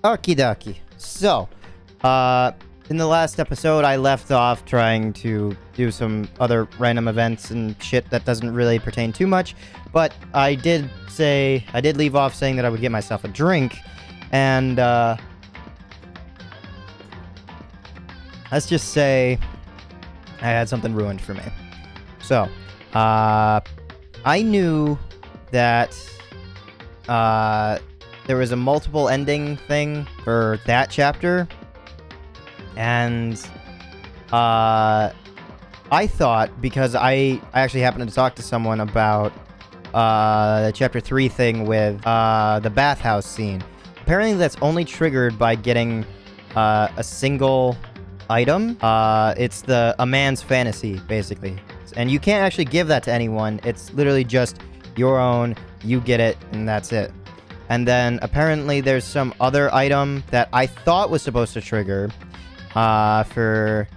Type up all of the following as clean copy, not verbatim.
Okie dokie. So, in the last episode, I left off trying to do some other random events and shit that doesn't really pertain too much, but I did leave off saying that I would get myself a drink, and, let's just say I had something ruined for me. So, I knew that, there was a multiple ending thing for that chapter, and I thought, because I actually happened to talk to someone about the chapter 3 thing with the bathhouse scene. Apparently that's only triggered by getting a single item. It's a man's fantasy, basically. And you can't actually give that to anyone. It's literally just your own, you get it, and that's it. And then apparently there's some other item that I thought was supposed to trigger for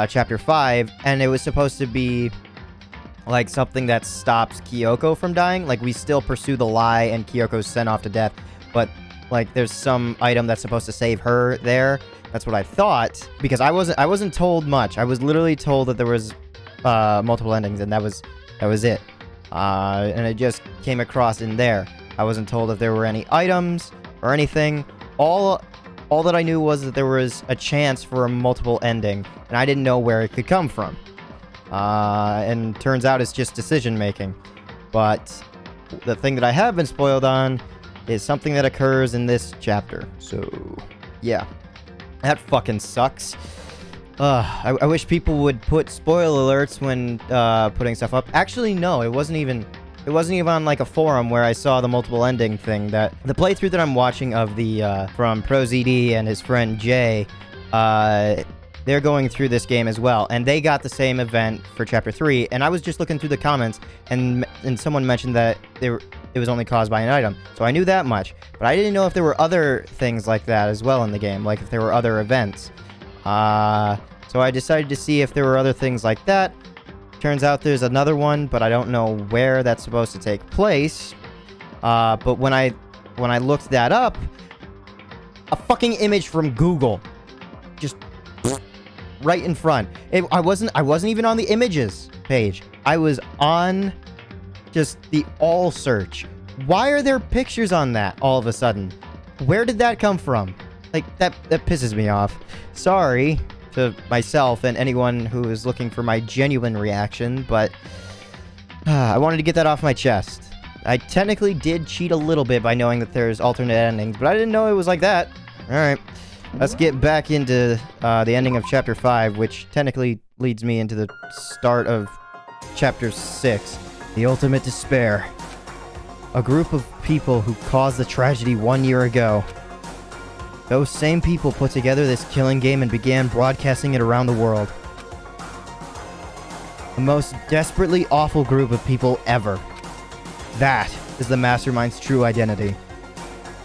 chapter 5, and it was supposed to be like something that stops Kyoko from dying. Like, we still pursue the lie and Kyoko's sent off to death, but like there's some item that's supposed to save her there. That's what I thought, because I wasn't told much. I was literally told that there was multiple endings, and that was it. And it just came across in there. I wasn't told if there were any items or anything. All that I knew was that there was a chance for a multiple ending, and I didn't know where it could come from. And turns out it's just decision making. But the thing that I have been spoiled on is something that occurs in this chapter. So, yeah. That fucking sucks. I wish people would put spoiler alerts when putting stuff up. Actually, no, it wasn't even on like a forum where I saw the multiple ending thing. That the playthrough that I'm watching of the from ProZD and his friend Jay, they're going through this game as well, and they got the same event for chapter 3. And I was just looking through the comments, and someone mentioned that it was only caused by an item, so I knew that much. But I didn't know if there were other things like that as well in the game, like if there were other events. So I decided to see if there were other things like that. Turns out there's another one, but I don't know where that's supposed to take place. But when I looked that up, a fucking image from Google, just right in front. I wasn't even on the images page. I was on just the all search. Why are there pictures on that all of a sudden? Where did that come from? Like, that pisses me off. Sorry to myself and anyone who is looking for my genuine reaction, but I wanted to get that off my chest. I technically did cheat a little bit by knowing that there's alternate endings, but I didn't know it was like that. Alright, let's get back into the ending of chapter 5, which technically leads me into the start of chapter 6. The ultimate despair. A group of people who caused the tragedy 1 year ago. Those same people put together this killing game and began broadcasting it around the world. The most desperately awful group of people ever. That is the Mastermind's true identity.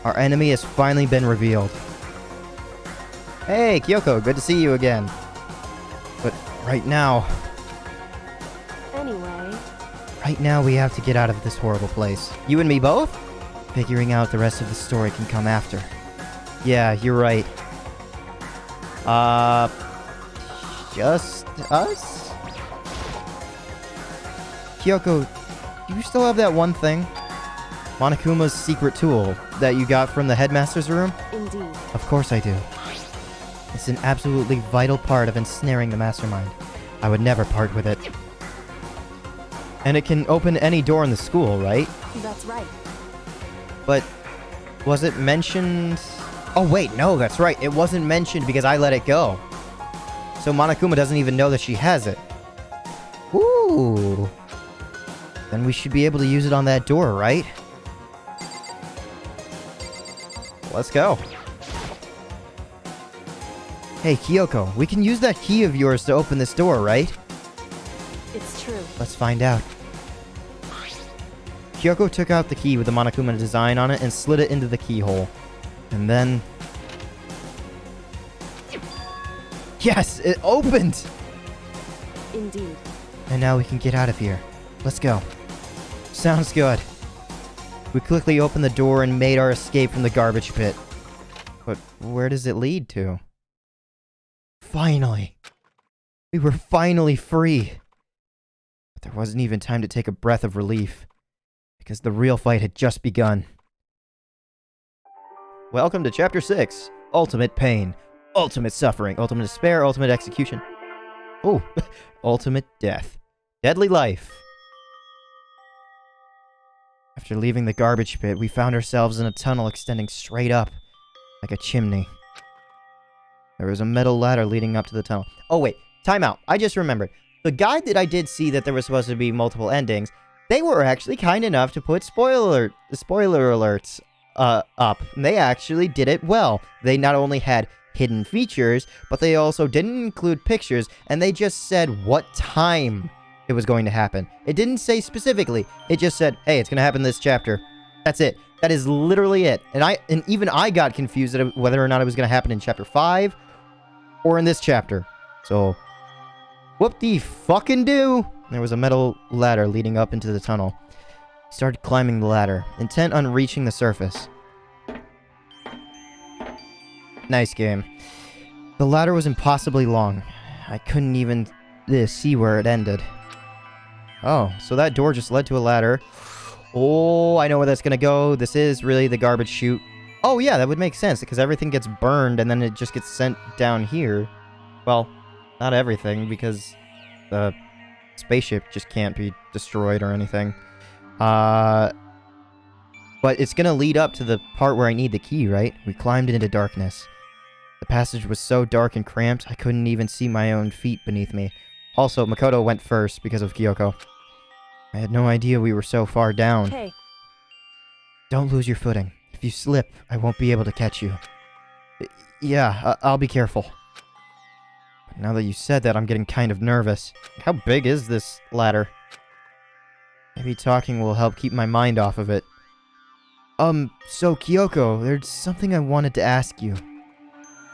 Our enemy has finally been revealed. Hey, Kyoko, good to see you again. But right now... Right now, we have to get out of this horrible place. You and me both? Figuring out the rest of the story can come after. Yeah, you're right. Just us? Kyoko, do you still have that one thing? Monokuma's secret tool that you got from the headmaster's room? Indeed. Of course I do. It's an absolutely vital part of ensnaring the mastermind. I would never part with it. And it can open any door in the school, right? That's right. But was it mentioned... Oh wait, no, that's right. It wasn't mentioned because I let it go. So Monokuma doesn't even know that she has it. Ooh. Then we should be able to use it on that door, right? Let's go. Hey, Kyoko, we can use that key of yours to open this door, right? It's true. Let's find out. Kyoko took out the key with the Monokuma design on it and slid it into the keyhole. And then... Yes! It opened! Indeed. And now we can get out of here. Let's go. Sounds good. We quickly opened the door and made our escape from the garbage pit. But where does it lead to? Finally! We were finally free! But there wasn't even time to take a breath of relief, because the real fight had just begun. Welcome to Chapter 6, Ultimate Pain, Ultimate Suffering, Ultimate Despair, Ultimate Execution. Oh, Ultimate Death. Deadly Life. After leaving the garbage pit, we found ourselves in a tunnel extending straight up, like a chimney. There was a metal ladder leading up to the tunnel. Oh wait, time out. I just remembered. The guide that I did see that there was supposed to be multiple endings, they were actually kind enough to put spoiler alerts up. And they actually did it well. They not only had hidden features, but they also didn't include pictures, and they just said what time it was going to happen. It didn't say specifically. It just said, hey, it's going to happen this chapter. That's it. That is literally it. And even I got confused at whether or not it was going to happen in chapter 5 or in this chapter. So, whoop-de-fucking-do. There was a metal ladder leading up into the tunnel. We started climbing the ladder, intent on reaching the surface. Nice game. The ladder was impossibly long. I couldn't even see where it ended. Oh, so that door just led to a ladder. Oh, I know where that's gonna go. This is really the garbage chute. Oh yeah, that would make sense, because everything gets burned and then it just gets sent down here. Well, not everything, because the spaceship just can't be destroyed or anything. But it's gonna lead up to the part where I need the key, right? We climbed into darkness. The passage was so dark and cramped, I couldn't even see my own feet beneath me. Also, Makoto went first because of Kyoko. I had no idea we were so far down. Hey. Don't lose your footing. If you slip, I won't be able to catch you. Yeah, I'll be careful. But now that you said that, I'm getting kind of nervous. How big is this ladder? Maybe talking will help keep my mind off of it. So Kyoko, there's something I wanted to ask you.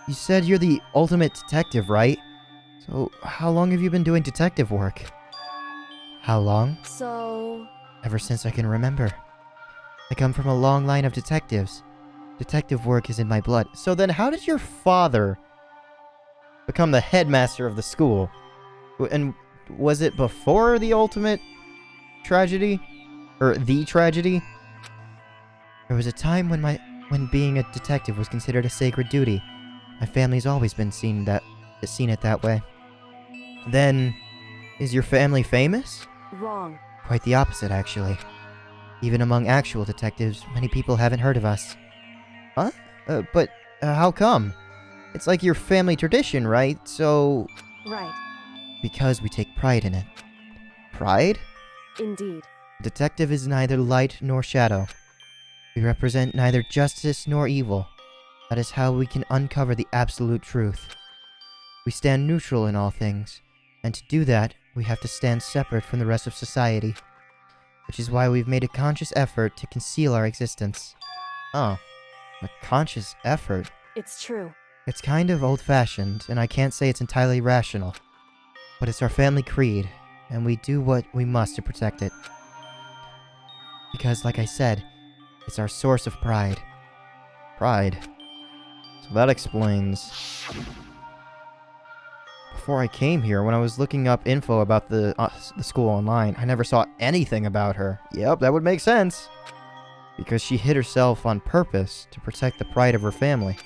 You said you're the ultimate detective, right? So, how long have you been doing detective work? How long? So... Ever since I can remember. I come from a long line of detectives. Detective work is in my blood. So then how did your father become the headmaster of the school? And was it before the ultimate tragedy? Or the tragedy? There was a time when being a detective was considered a sacred duty. My family's always been seen it that way. Then, is your family famous? Wrong. Quite the opposite, actually. Even among actual detectives, many people haven't heard of us. Huh? But how come? It's like your family tradition, right? So... Right. Because we take pride in it. Pride? Indeed. Detective is neither light nor shadow. We represent neither justice nor evil. That is how we can uncover the absolute truth. We stand neutral in all things, and to do that, we have to stand separate from the rest of society. Which is why we've made a conscious effort to conceal our existence. Oh, a conscious effort? It's true. It's kind of old-fashioned, and I can't say it's entirely rational. But it's our family creed, and we do what we must to protect it. Because, like I said, it's our source of pride. Pride. So that explains... Before I came here, when I was looking up info about the school online, I never saw anything about her. Yep, that would make sense. Because she hid herself on purpose to protect the pride of her family.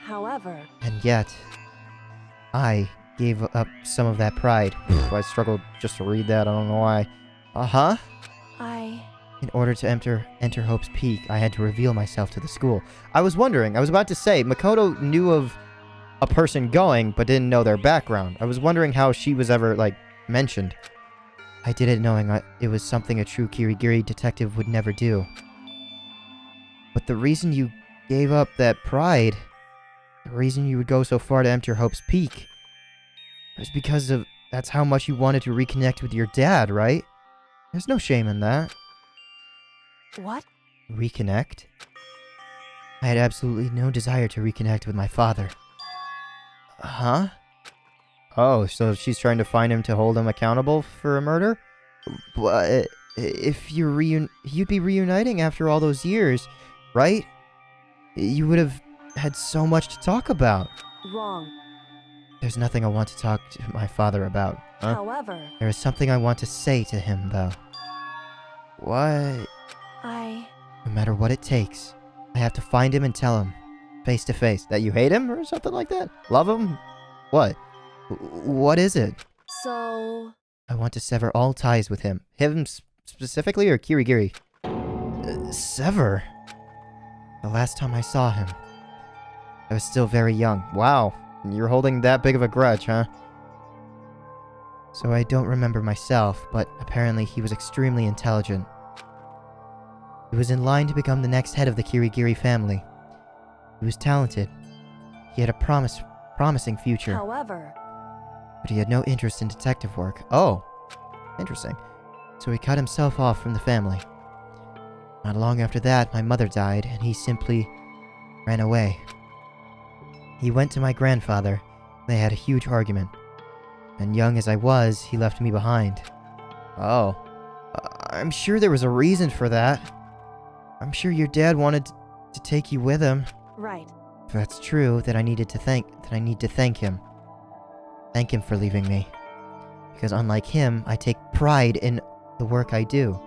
However... And yet, I gave up some of that pride. I struggled just to read that, I don't know why. Uh-huh? In order to enter Hope's Peak, I had to reveal myself to the school. I was about to say, Makoto knew of a person going, but didn't know their background. I was wondering how she was ever, mentioned. I did it knowing it was something a true Kirigiri detective would never do. But the reason you gave up that pride, the reason you would go so far to enter Hope's Peak, was because that's how much you wanted to reconnect with your dad, right? There's no shame in that. What? Reconnect? I had absolutely no desire to reconnect with my father. Huh? Oh, so she's trying to find him to hold him accountable for a murder? If you'd be reuniting after all those years, right? You would have had so much to talk about. Wrong. There's nothing I want to talk to my father about. Huh? However, There is something I want to say to him, though. What? No matter what it takes, I have to find him and tell him, face to face, that you hate him or something like that? Love him? What? What is it? So... I want to sever all ties with him. Him specifically or Kirigiri? Sever? The last time I saw him, I was still very young. Wow, you're holding that big of a grudge, huh? So I don't remember myself, but apparently he was extremely intelligent. He was in line to become the next head of the Kirigiri family. He was talented. He had a promising future. However... But he had no interest in detective work. Oh, interesting. So he cut himself off from the family. Not long after that, my mother died, and he simply ran away. He went to my grandfather. They had a huge argument. And young as I was, he left me behind. Oh. I'm sure there was a reason for that. I'm sure your dad wanted to take you with him. Right. If that's true, then I need to thank him. Thank him for leaving me. Because unlike him, I take pride in the work I do.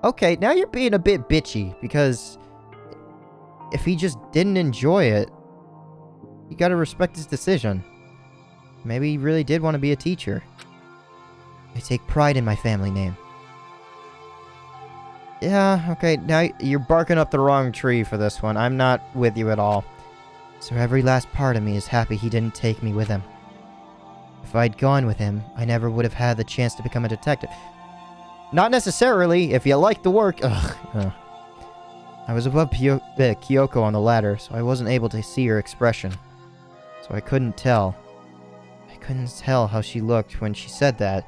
Okay, now you're being a bit bitchy, because if he just didn't enjoy it, you gotta respect his decision. Maybe he really did want to be a teacher. I take pride in my family name. Yeah, okay, now you're barking up the wrong tree for this one. I'm not with you at all. So every last part of me is happy he didn't take me with him. If I'd gone with him, I never would have had the chance to become a detective. Not necessarily, if you like the work. Ugh. I was above Kyoko on the ladder, so I wasn't able to see her expression. So I couldn't tell. I couldn't tell how she looked when she said that.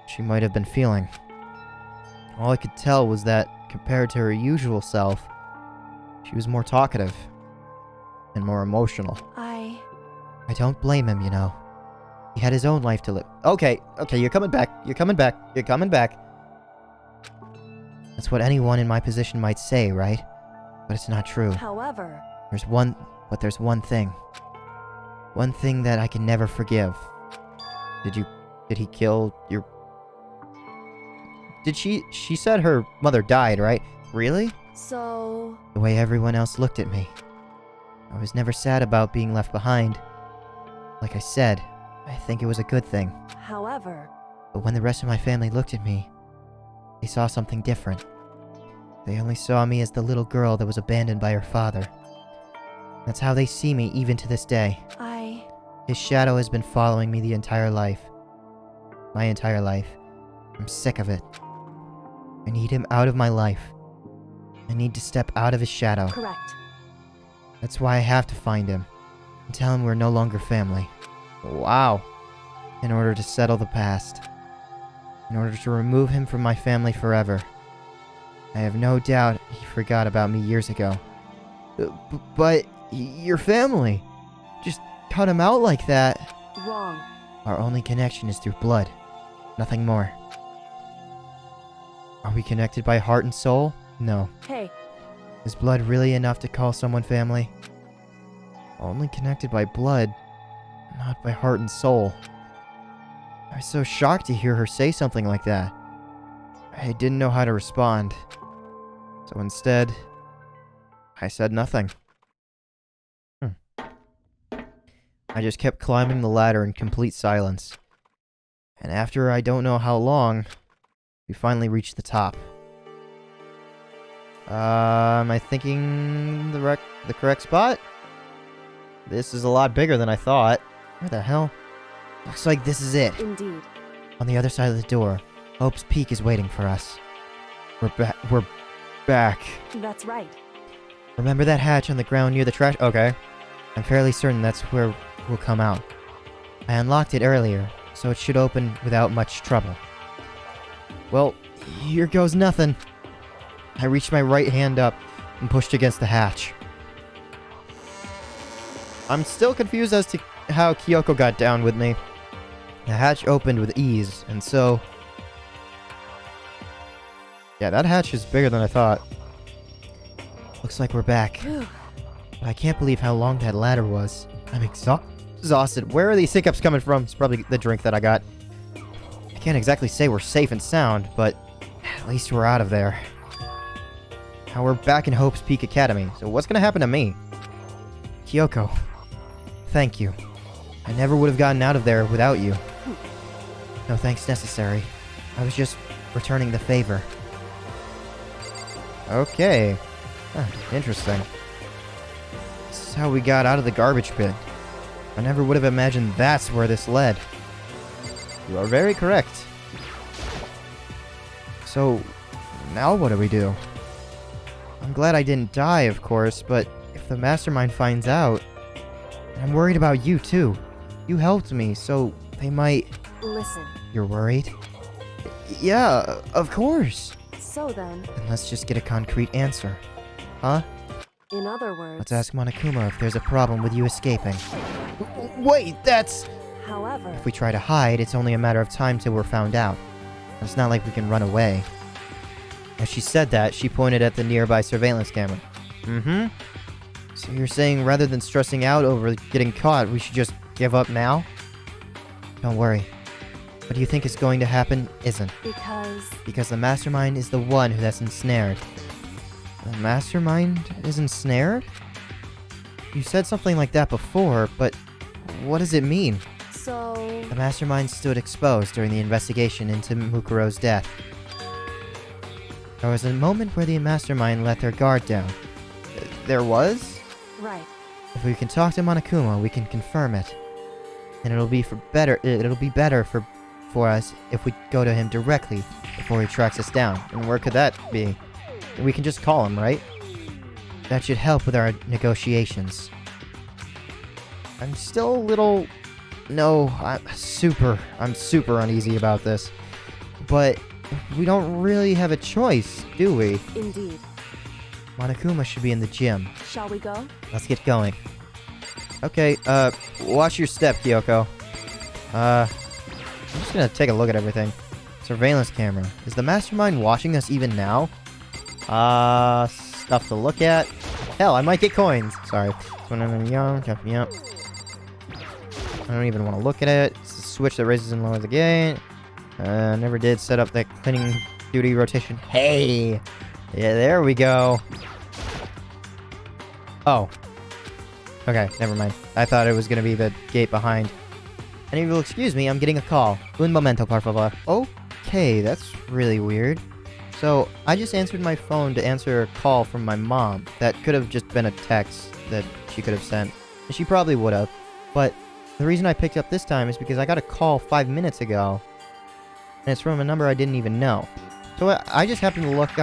She might have been feeling. All I could tell was that, compared to her usual self, she was more talkative. And more emotional. I don't blame him, you know. He had his own life to live. Okay, you're coming back. You're coming back. That's what anyone in my position might say, right? But it's not true. However... There's one thing. One thing that I can never forgive. Did he kill your... She said her mother died, right? Really? So... The way everyone else looked at me. I was never sad about being left behind. Like I said, I think it was a good thing. However... But when the rest of my family looked at me, they saw something different. They only saw me as the little girl that was abandoned by her father. That's how they see me even to this day. His shadow has been following me the entire life. My entire life. I'm sick of it. I need him out of my life. I need to step out of his shadow. Correct. That's why I have to find him and tell him we're no longer family. Wow. In order to settle the past. In order to remove him from my family forever. I have no doubt he forgot about me years ago. But your family. Just cut him out like that. Wrong. Our only connection is through blood. Nothing more. Are we connected by heart and soul? No. Hey. Is blood really enough to call someone family? Only connected by blood, not by heart and soul. I was so shocked to hear her say something like that. I didn't know how to respond. So instead, I said nothing. I just kept climbing the ladder in complete silence. And after I don't know how long, we finally reached the top. Am I thinking the correct spot? This is a lot bigger than I thought. Where the hell? Looks like this is it. Indeed. On the other side of the door, Hope's Peak is waiting for us. We're back. That's right. Remember that hatch on the ground near the trash? Okay. I'm fairly certain that's where we'll come out. I unlocked it earlier, so it should open without much trouble. Well, here goes nothing. I reached my right hand up and pushed against the hatch. I'm still confused as to how Kyoko got down with me. The hatch opened with ease, and so... Yeah, that hatch is bigger than I thought. Looks like we're back. Phew. I can't believe how long that ladder was. I'm exhausted. Where are these hiccups coming from? It's probably the drink that I got. I can't exactly say we're safe and sound, but at least we're out of there. Now we're back in Hope's Peak Academy, so what's gonna happen to me? Kyoko, thank you. I never would have gotten out of there without you. No thanks necessary. I was just returning the favor. Okay. Huh, interesting. This is how we got out of the garbage pit. I never would have imagined that's where this led. You are very correct. So, now what do we do? I'm glad I didn't die, of course, but if the mastermind finds out... I'm worried about you, too. You helped me, so they might... Listen. You're worried? Yeah, of course. So then, Then let's just get a concrete answer. Huh? in other words, Let's ask Monokuma if there's a problem with you escaping. Wait, that's... however, If we try to hide, it's only a matter of time till we're found out. It's not like we can run away. As she said that, she pointed at the nearby surveillance camera. Mm-hmm. So you're saying rather than stressing out over getting caught, we should just give up now? Don't worry. What do you think is going to happen isn't. Because the mastermind is the one who that's ensnared. The mastermind is ensnared? You said something like that before, but what does it mean? so, The mastermind stood exposed during the investigation into Mukuro's death. There was a moment where the mastermind let their guard down. There was? right, If we can talk to Monokuma, we can confirm it. And it'll be better for us if we go to him directly before he tracks us down. And where could that be? We can just call him, right? That should help with our negotiations. I'm still a little... No, I'm super uneasy about this. But we don't really have a choice, do we? indeed. Monokuma should be in the gym. Shall we go? Let's get going. Okay, watch your step, Kyoko. I'm just gonna take a look at everything. Surveillance camera. Is the mastermind watching us even now? Stuff to look at. Hell, I might get coins. Sorry. When I'm young, jumping up. I don't even want to look at it. It's a switch that raises and lowers the gain. Never did set up that cleaning duty rotation. Hey! Yeah, there we go. Oh. Okay, never mind. I thought it was gonna be the gate behind. And if you'll excuse me, I'm getting a call. Un momento, por favor. Okay, that's really weird. So, I just answered my phone to answer a call from my mom. That could have just been a text that she could have sent. And she probably would have. But the reason I picked up this time is because I got a call 5 minutes ago. And it's from a number I didn't even know. So I just happened to luck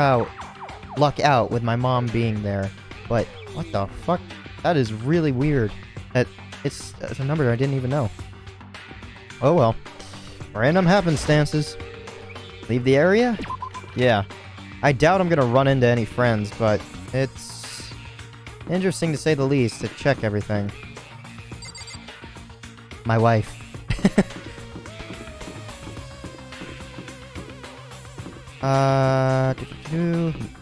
out with my mom being there. But, what the fuck? That is really weird. It's a number I didn't even know. Oh well. Random happenstances. Leave the area? Yeah. I doubt I'm gonna run into any friends, but it's interesting to say the least to check everything. My wife. No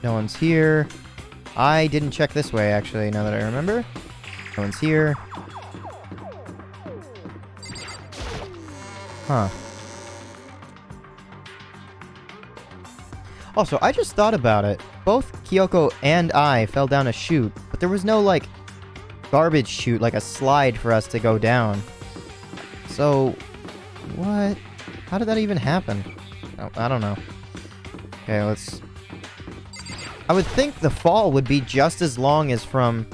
one's here. I didn't check this way, actually, now that I remember. No one's here. Huh. Also, I just thought about it. Both Kyoko and I fell down a chute, but there was no, like, garbage chute, like a slide for us to go down. So, what? How did that even happen? Oh, I don't know. Okay, let's... I would think the fall would be just as long as from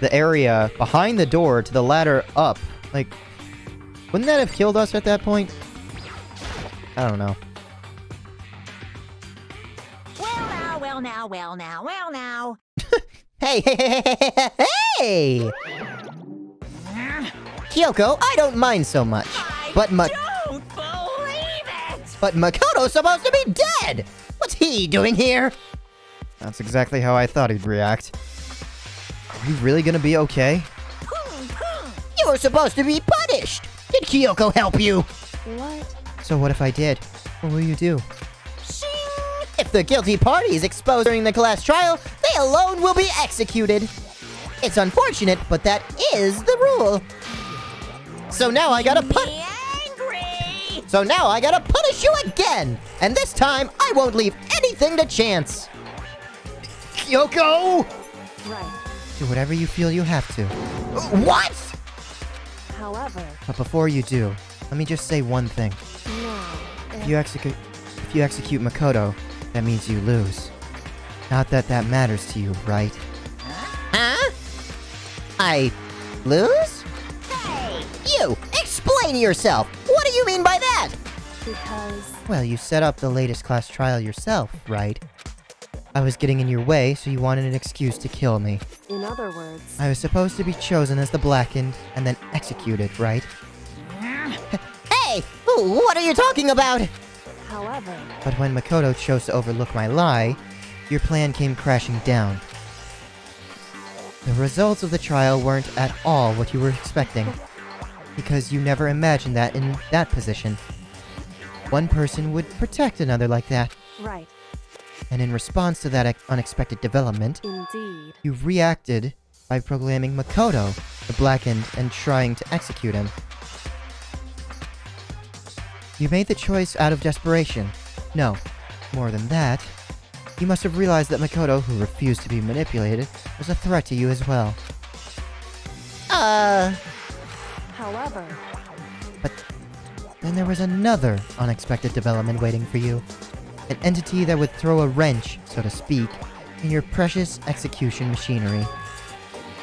the area behind the door to the ladder up. Like, wouldn't that have killed us at that point? I don't know. Well now. Hey! Kyoko, I don't mind so much. But Don't believe it! But Makoto's supposed to be dead! What's he doing here? That's exactly how I thought he'd react. Are you really gonna be okay? You were supposed to be punished! Did Kyoko help you? What? So what if I did? What will you do? If the guilty party is exposed during the class trial, they they alone will be executed. It's unfortunate, but that is the rule. So now I gotta Me angry! So now I gotta punish you again! And this time, I won't leave anything to chance! Kyoko! Right. Do whatever you feel you have to. What?! However, But before you do, let me just say one thing. no. If you execute Makoto, that means you lose. Not that that matters to you, right? Huh? I lose? Hey! You! Explain yourself! What do you mean by that? Because Well, you set up the latest class trial yourself, right? I was getting in your way, so you wanted an excuse to kill me. in other words, I was supposed to be chosen as the Blackened, and then executed, right? Hey! What are you talking about? however, But when Makoto chose to overlook my lie, your plan came crashing down. The results of the trial weren't at all what you were expecting, because you never imagined that in that position, one person would protect another like that. right. And in response to that unexpected development, Indeed. you reacted by proclaiming Makoto the Blackened and trying to execute him. You made the choice out of desperation. No, more than that, you must have realized that Makoto, who refused to be manipulated, was a threat to you as well. However, But then there was another unexpected development waiting for you. An entity that would throw a wrench, so to speak, in your precious execution machinery.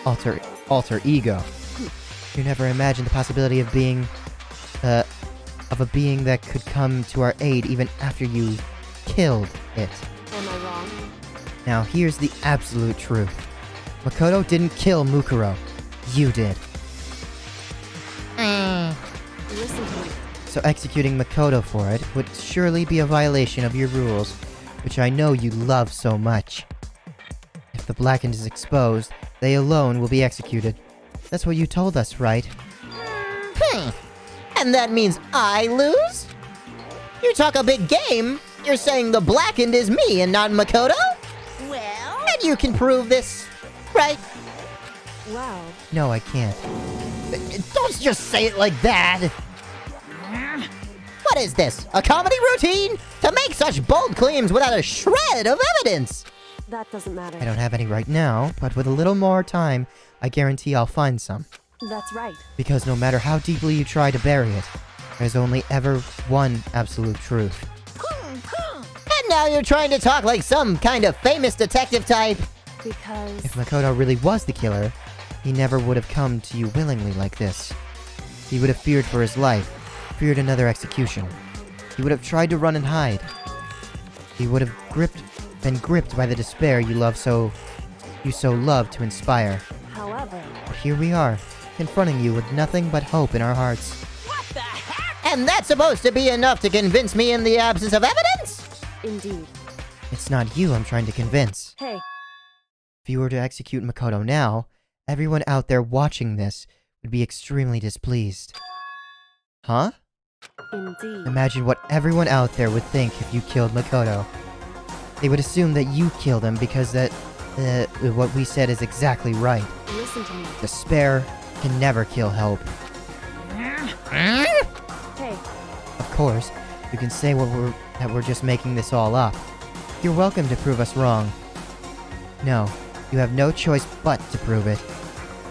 Alter ego. You never imagined the possibility of being, of a being that could come to our aid even after you killed it. am I wrong? Now here's the absolute truth. Makoto didn't kill Mukuro. You did. Listen to me. So executing Makoto for it would surely be a violation of your rules, which I know you love so much. If the Blackened is exposed, they alone will be executed. That's what you told us, right? And that means I lose? You talk a big game. You're saying the Blackened is me and not Makoto? Well, And you can prove this, right? Well, No, I can't. Don't just say it like that! What is this? A comedy routine? To make such bold claims without a shred of evidence! that doesn't matter. I don't have any right now, but with a little more time, I guarantee I'll find some. That's right. Because no matter how deeply you try to bury it, there's only ever one absolute truth. And now you're trying to talk like some kind of famous detective type! Because If Makoto really was the killer, he never would have come to you willingly like this. He would have feared for his life, feared another execution. He would have tried to run and hide. He would have been gripped by the despair you so love to inspire. however, But here we are, confronting you with nothing but hope in our hearts. what the heck? And that's supposed to be enough to convince me in the absence of evidence? indeed. It's not you I'm trying to convince. Hey, If you were to execute Makoto now, everyone out there watching this would be extremely displeased. Huh? indeed. Imagine what everyone out there would think if you killed Makoto. They would assume that you killed him because what we said is exactly right. Listen to me. Despair can never kill hope. Hey, Of course, you can say that we're just making this all up. You're welcome to prove us wrong. No, you have no choice but to prove it.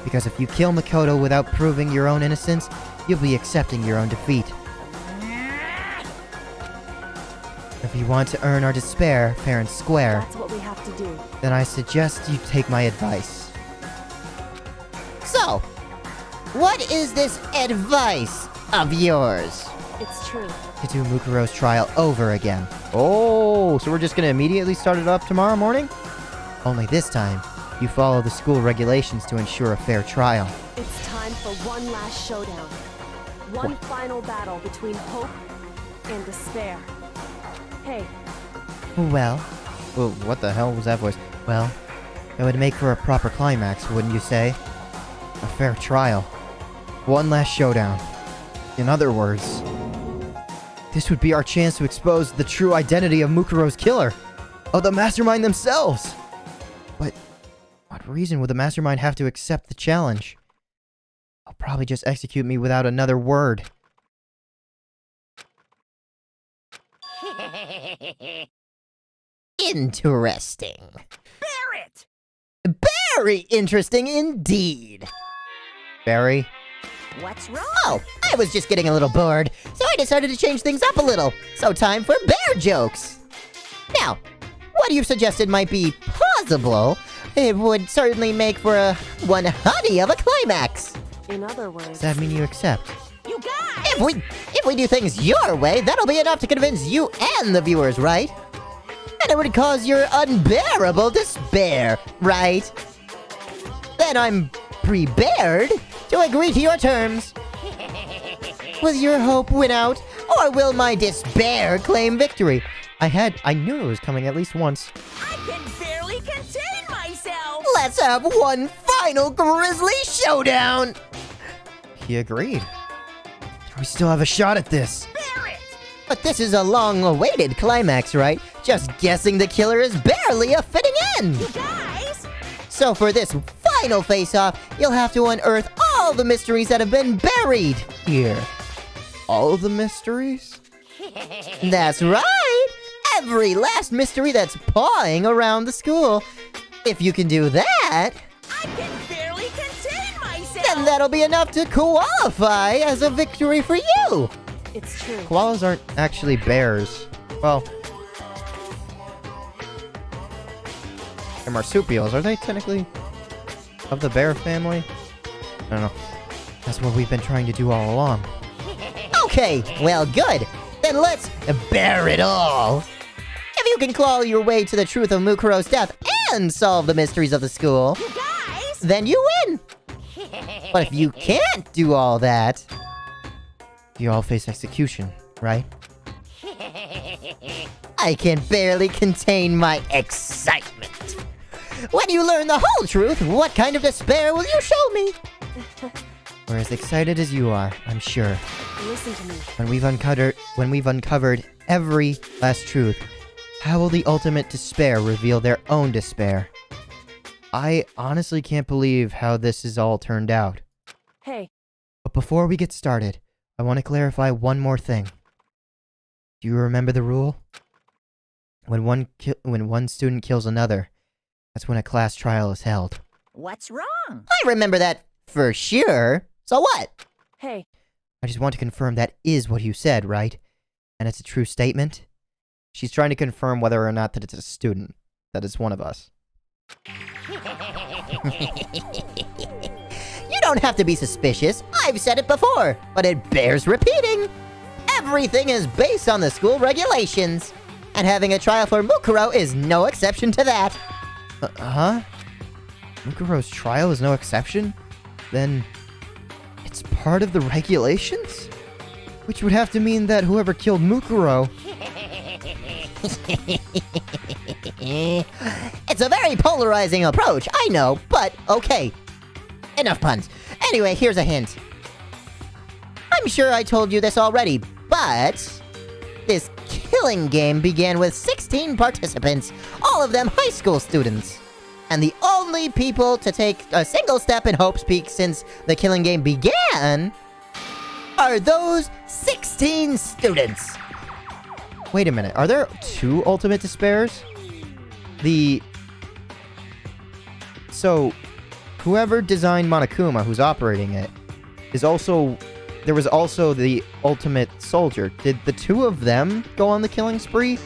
Because if you kill Makoto without proving your own innocence, you'll be accepting your own defeat. If you want to earn our despair fair and square, that's what we have to do. then I suggest you take my advice. So, what is this advice of yours? It's true. To do Mukuro's trial over again. Oh, so we're just gonna immediately start it up tomorrow morning? Only this time, you follow the school regulations to ensure a fair trial. It's time for one last showdown. One final battle between hope and despair. Hey, Well, what the hell was that voice? Well, it would make for a proper climax, wouldn't you say? A fair trial. One last showdown. In other words, this would be our chance to expose the true identity of Mukuro's killer, of the mastermind themselves. But what reason would the mastermind have to accept the challenge? He'll probably just execute me without another word. Interesting. Barrett! Very interesting indeed. Barry? What's wrong? Oh, I was just getting a little bored, so I decided to change things up a little. So time for bear jokes. Now, what you've suggested might be plausible. It would certainly make for a one honey of a climax. In other words, Does that mean you accept? You guys! If we do things your way, that'll be enough to convince you and the viewers, right? And it would cause your unbearable despair, right? Then I'm prepared to agree to your terms. Will your hope win out, or will my despair claim victory? I knew it was coming at least once. I can barely contain myself! Let's have one final grisly showdown! He agreed. We still have a shot at this. Barrett! But this is a long-awaited climax, right? Just guessing the killer is barely a fitting end! You guys! So for this final face-off, you'll have to unearth all the mysteries that have been buried here. All the mysteries? That's right! Every last mystery that's pawing around the school. If you can do that, I can barely contain myself! then that'll be enough to qualify as a victory for you! it's true. Koalas aren't actually bears. Well, they're marsupials. Are they technically of the bear family? I don't know. That's what we've been trying to do all along. Okay, well good. Then let's bear it all. If you can claw your way to the truth of Mukuro's death and solve the mysteries of the school, You guys! then you win. But if you can't do all that, You all face execution, right? I can barely contain my excitement. When you learn the whole truth, what kind of despair will you show me? We're as excited as you are, I'm sure. Listen to me. When we've uncovered every last truth, how will the ultimate despair reveal their own despair? I honestly can't believe how this has all turned out. Hey, But before we get started, I want to clarify one more thing. Do you remember the rule? When one student kills another, that's when a class trial is held. What's wrong? I remember that for sure. So what? hey, I just want to confirm that is what you said, right? And it's a true statement? She's trying to confirm whether or not that it's a student, that it's one of us. You don't have to be suspicious. I've said it before, but it bears repeating. Everything is based on the school regulations. And having a trial for Mukuro is no exception to that. Huh? Mukuro's trial is no exception? Then it's part of the regulations? Which would have to mean that whoever killed Mukuro... It's a very polarizing approach, I know, but okay. Enough puns. Anyway, here's a hint. I'm sure I told you this already, but this killing game began with 16 participants, all of them high school students. And the only people to take a single step in Hope's Peak since the killing game began are those 16 students. Wait a minute, are there two ultimate despairs? So, whoever designed Monokuma, who's operating it, is also... There was also the ultimate soldier. Did the two of them go on the killing spree?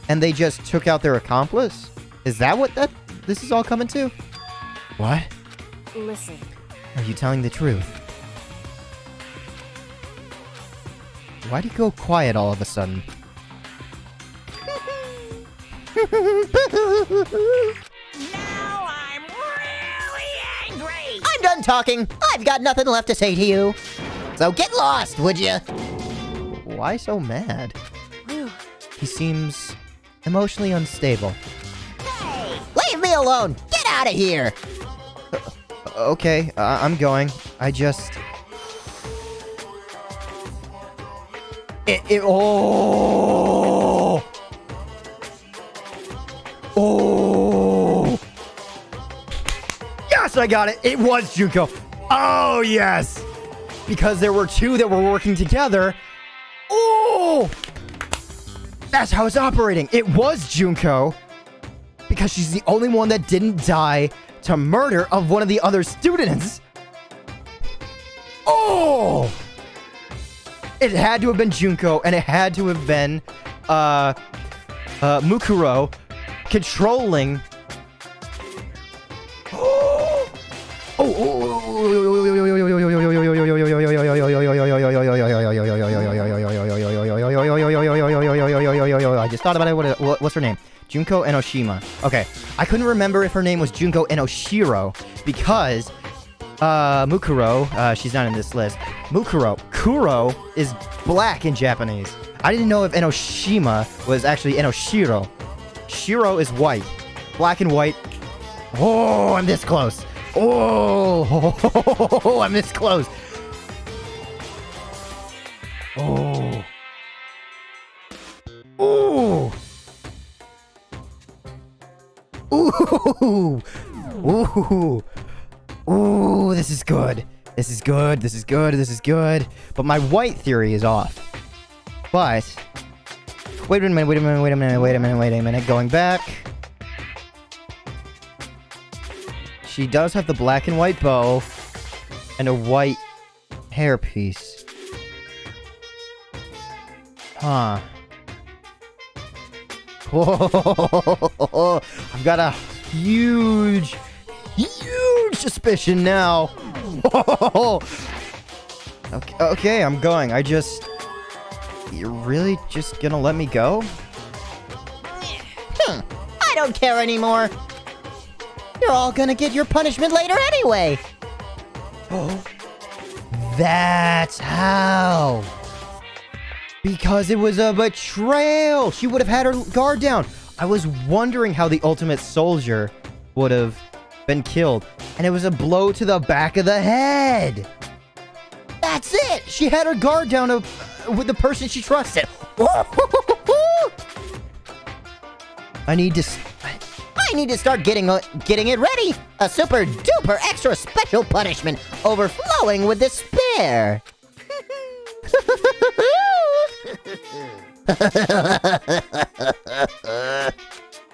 And they just took out their accomplice? Is that what this is all coming to? What? listen. Are you telling the truth? Why'd he go quiet all of a sudden? Now I'm really angry! I'm done talking. I've got nothing left to say to you. So get lost, would you? Why so mad? Whew. He seems emotionally unstable. Hey! Leave me alone. Get out of here. Okay, I'm going. I just... Oh! Oh! I got it. It was Junko. Oh, yes. Because there were two that were working together. Oh! That's how it's operating. It was Junko. Because she's the only one that didn't die to murder of one of the other students. Oh! It had to have been Junko, and it had to have been Mukuro controlling. I just thought about it. What's her name? Junko Enoshima. Okay, I couldn't remember if her name was Junko Enoshiro because Mukuro, she's not in this list. Kuro is black in Japanese. I didn't know if Enoshima was actually Enoshiro. Shiro is white. Black and white. Oh, I'm this close. Oh, I'm this close. Oh. Ooh. Ooh. Ooh. Ooh, this is good. This is good. This is good. This is good. But my white theory is off. But wait a minute, wait a minute, wait a minute, wait a minute, wait a minute. Going back. She does have the black and white bow and a white hairpiece. Huh. Whoa. I've got a huge suspicion now. Okay, I'm going. You're really just gonna let me go? I don't care anymore. You're all gonna get your punishment later anyway. Oh, that's how. Because it was a betrayal. She would have had her guard down. I was wondering how the ultimate soldier would have been killed. And it was a blow to the back of the head. That's it. She had her guard down with the person she trusted. I need to start getting it ready. A super duper extra special punishment overflowing with despair.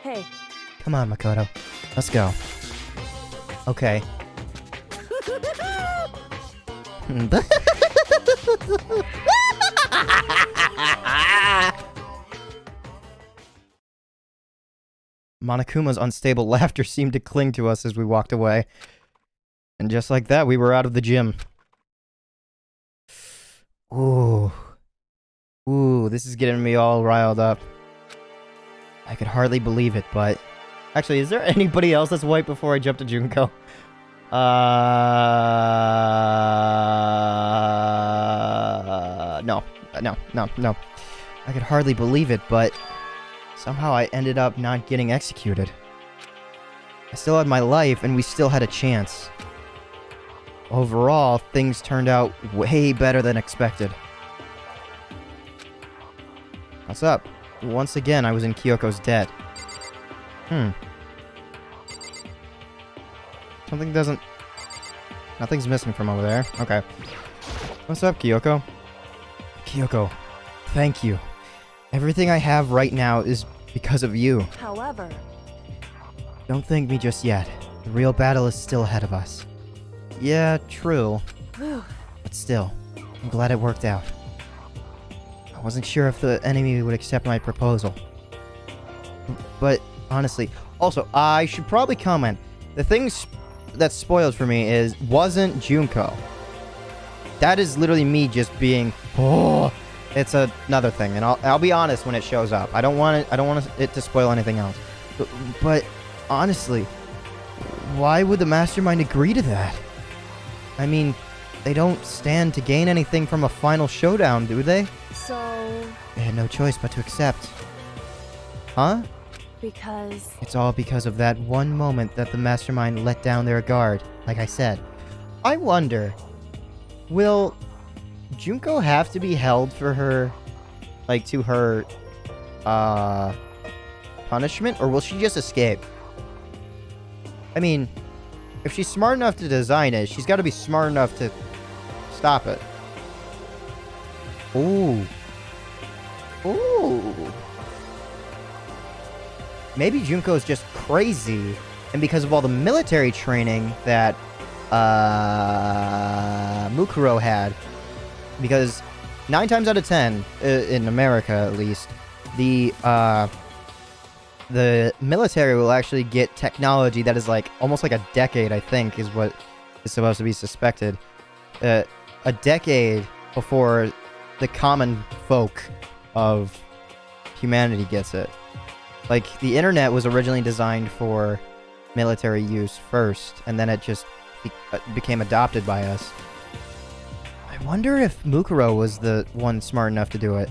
Hey. Come on, Makoto. Let's go. Okay. Monokuma's unstable laughter seemed to cling to us as we walked away. And just like that, we were out of the gym. Ooh. Ooh, this is getting me all riled up. I could hardly believe it, but... Actually, is there anybody else that's white before I jump to Junko? No. I could hardly believe it, but... Somehow I ended up not getting executed. I still had my life, and we still had a chance. Overall, things turned out way better than expected. What's up? Once again, I was in Kyoko's debt. Nothing's missing from over there. Okay. What's up, Kyoko? Kyoko, thank you. Everything I have right now is because of you. However... Don't thank me just yet. The real battle is still ahead of us. Yeah, true. But still, I'm glad it worked out. I wasn't sure if the enemy would accept my proposal. But, honestly... Also, I should probably comment. The things that spoiled for me wasn't Junko. That is literally me just being... Oh... It's another thing, and I'll be honest when it shows up. I don't want it to spoil anything else. But honestly, why would the mastermind agree to that? I mean, they don't stand to gain anything from a final showdown, do they? So... They had no choice but to accept. Huh? Because... It's all because of that one moment that the mastermind let down their guard, like I said. I wonder, will Junko have to be held for her, like, to her, punishment, or will she just escape? I mean, if she's smart enough to design it, she's got to be smart enough to stop it. Ooh. Ooh. Maybe Junko's just crazy, and because of all the military training that Mukuro had, because 9 times out of 10, in America at least, the military will actually get technology that is like almost like a decade, I think, is what is supposed to be suspected. A decade before the common folk of humanity gets it. Like, the internet was originally designed for military use first, and then it just became adopted by us. I wonder if Mukuro was the one smart enough to do it.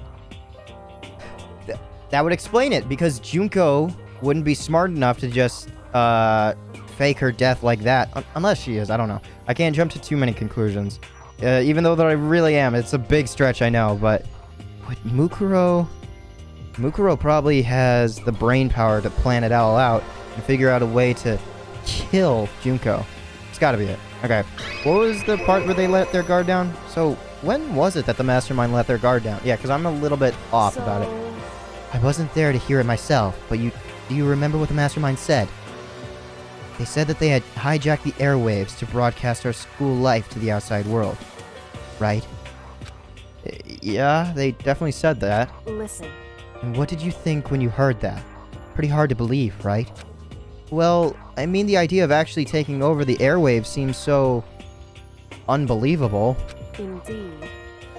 That would explain it, because Junko wouldn't be smart enough to just fake her death like that. Unless she is, I don't know. I can't jump to too many conclusions. Even though that I really am. It's a big stretch, I know, but Mukuro probably has the brain power to plan it all out and figure out a way to kill Junko. It's gotta be it. Okay. What was the part where they let their guard down? So, when was it that the mastermind let their guard down? Yeah, because I'm a little bit off about it. I wasn't there to hear it myself, but do you remember what the mastermind said? They said that they had hijacked the airwaves to broadcast our school life to the outside world. Right? Yeah, they definitely said that. Listen. And what did you think when you heard that? Pretty hard to believe, right? Well, I mean, the idea of actually taking over the airwaves seems so unbelievable. Indeed.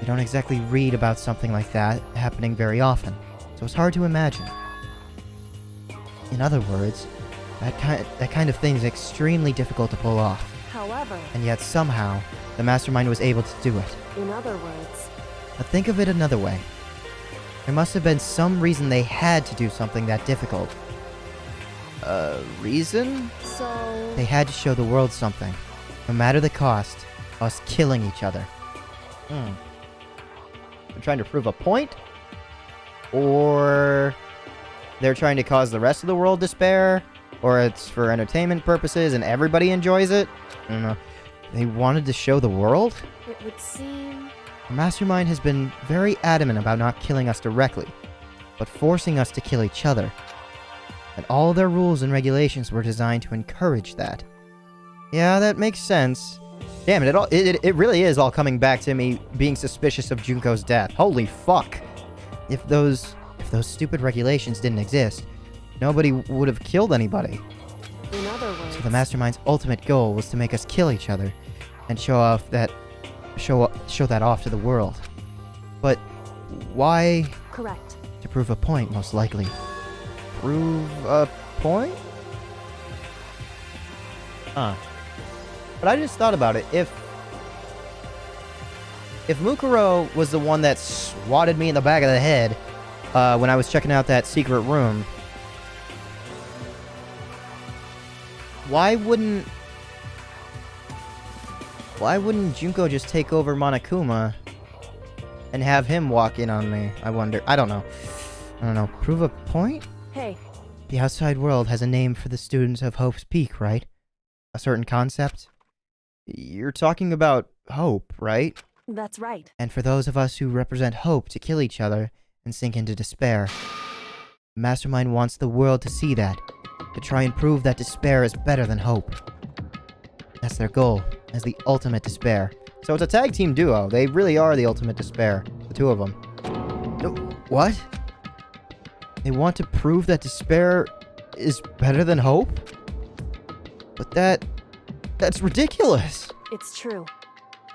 You don't exactly read about something like that happening very often, so it's hard to imagine. In other words, that kind of thing is extremely difficult to pull off. However, And yet somehow, the mastermind was able to do it. in other words, But think of it another way. There must have been some reason they had to do something that difficult. Reason? so They had to show the world something. No matter the cost, us killing each other. They're trying to prove a point? Or they're trying to cause the rest of the world despair? Or it's for entertainment purposes and everybody enjoys it? I don't know. They wanted to show the world? it would seem The mastermind has been very adamant about not killing us directly, but forcing us to kill each other. And all their rules and regulations were designed to encourage that. Yeah, that makes sense. Damn it, it really is all coming back to me being suspicious of Junko's death. Holy fuck. If those stupid regulations didn't exist, nobody would have killed anybody. in other words. So the mastermind's ultimate goal was to make us kill each other and show that off to the world. But why? Correct. To prove a point, most likely. Prove a point? Huh. But I just thought about it. If Mukuro was the one that swatted me in the back of the head when I was checking out that secret room, why wouldn't Junko just take over Monokuma and have him walk in on me? I wonder. I don't know. Prove a point? Hey, The outside world has a name for the students of Hope's Peak, right? A certain concept? You're talking about hope, right? that's right. And for those of us who represent hope to kill each other and sink into despair. The mastermind wants the world to see that, to try and prove that despair is better than hope. That's their goal, as the ultimate despair. So it's a tag team duo. They really are the ultimate despair, the two of them. What? They want to prove that despair is better than hope? But that's ridiculous. It's true.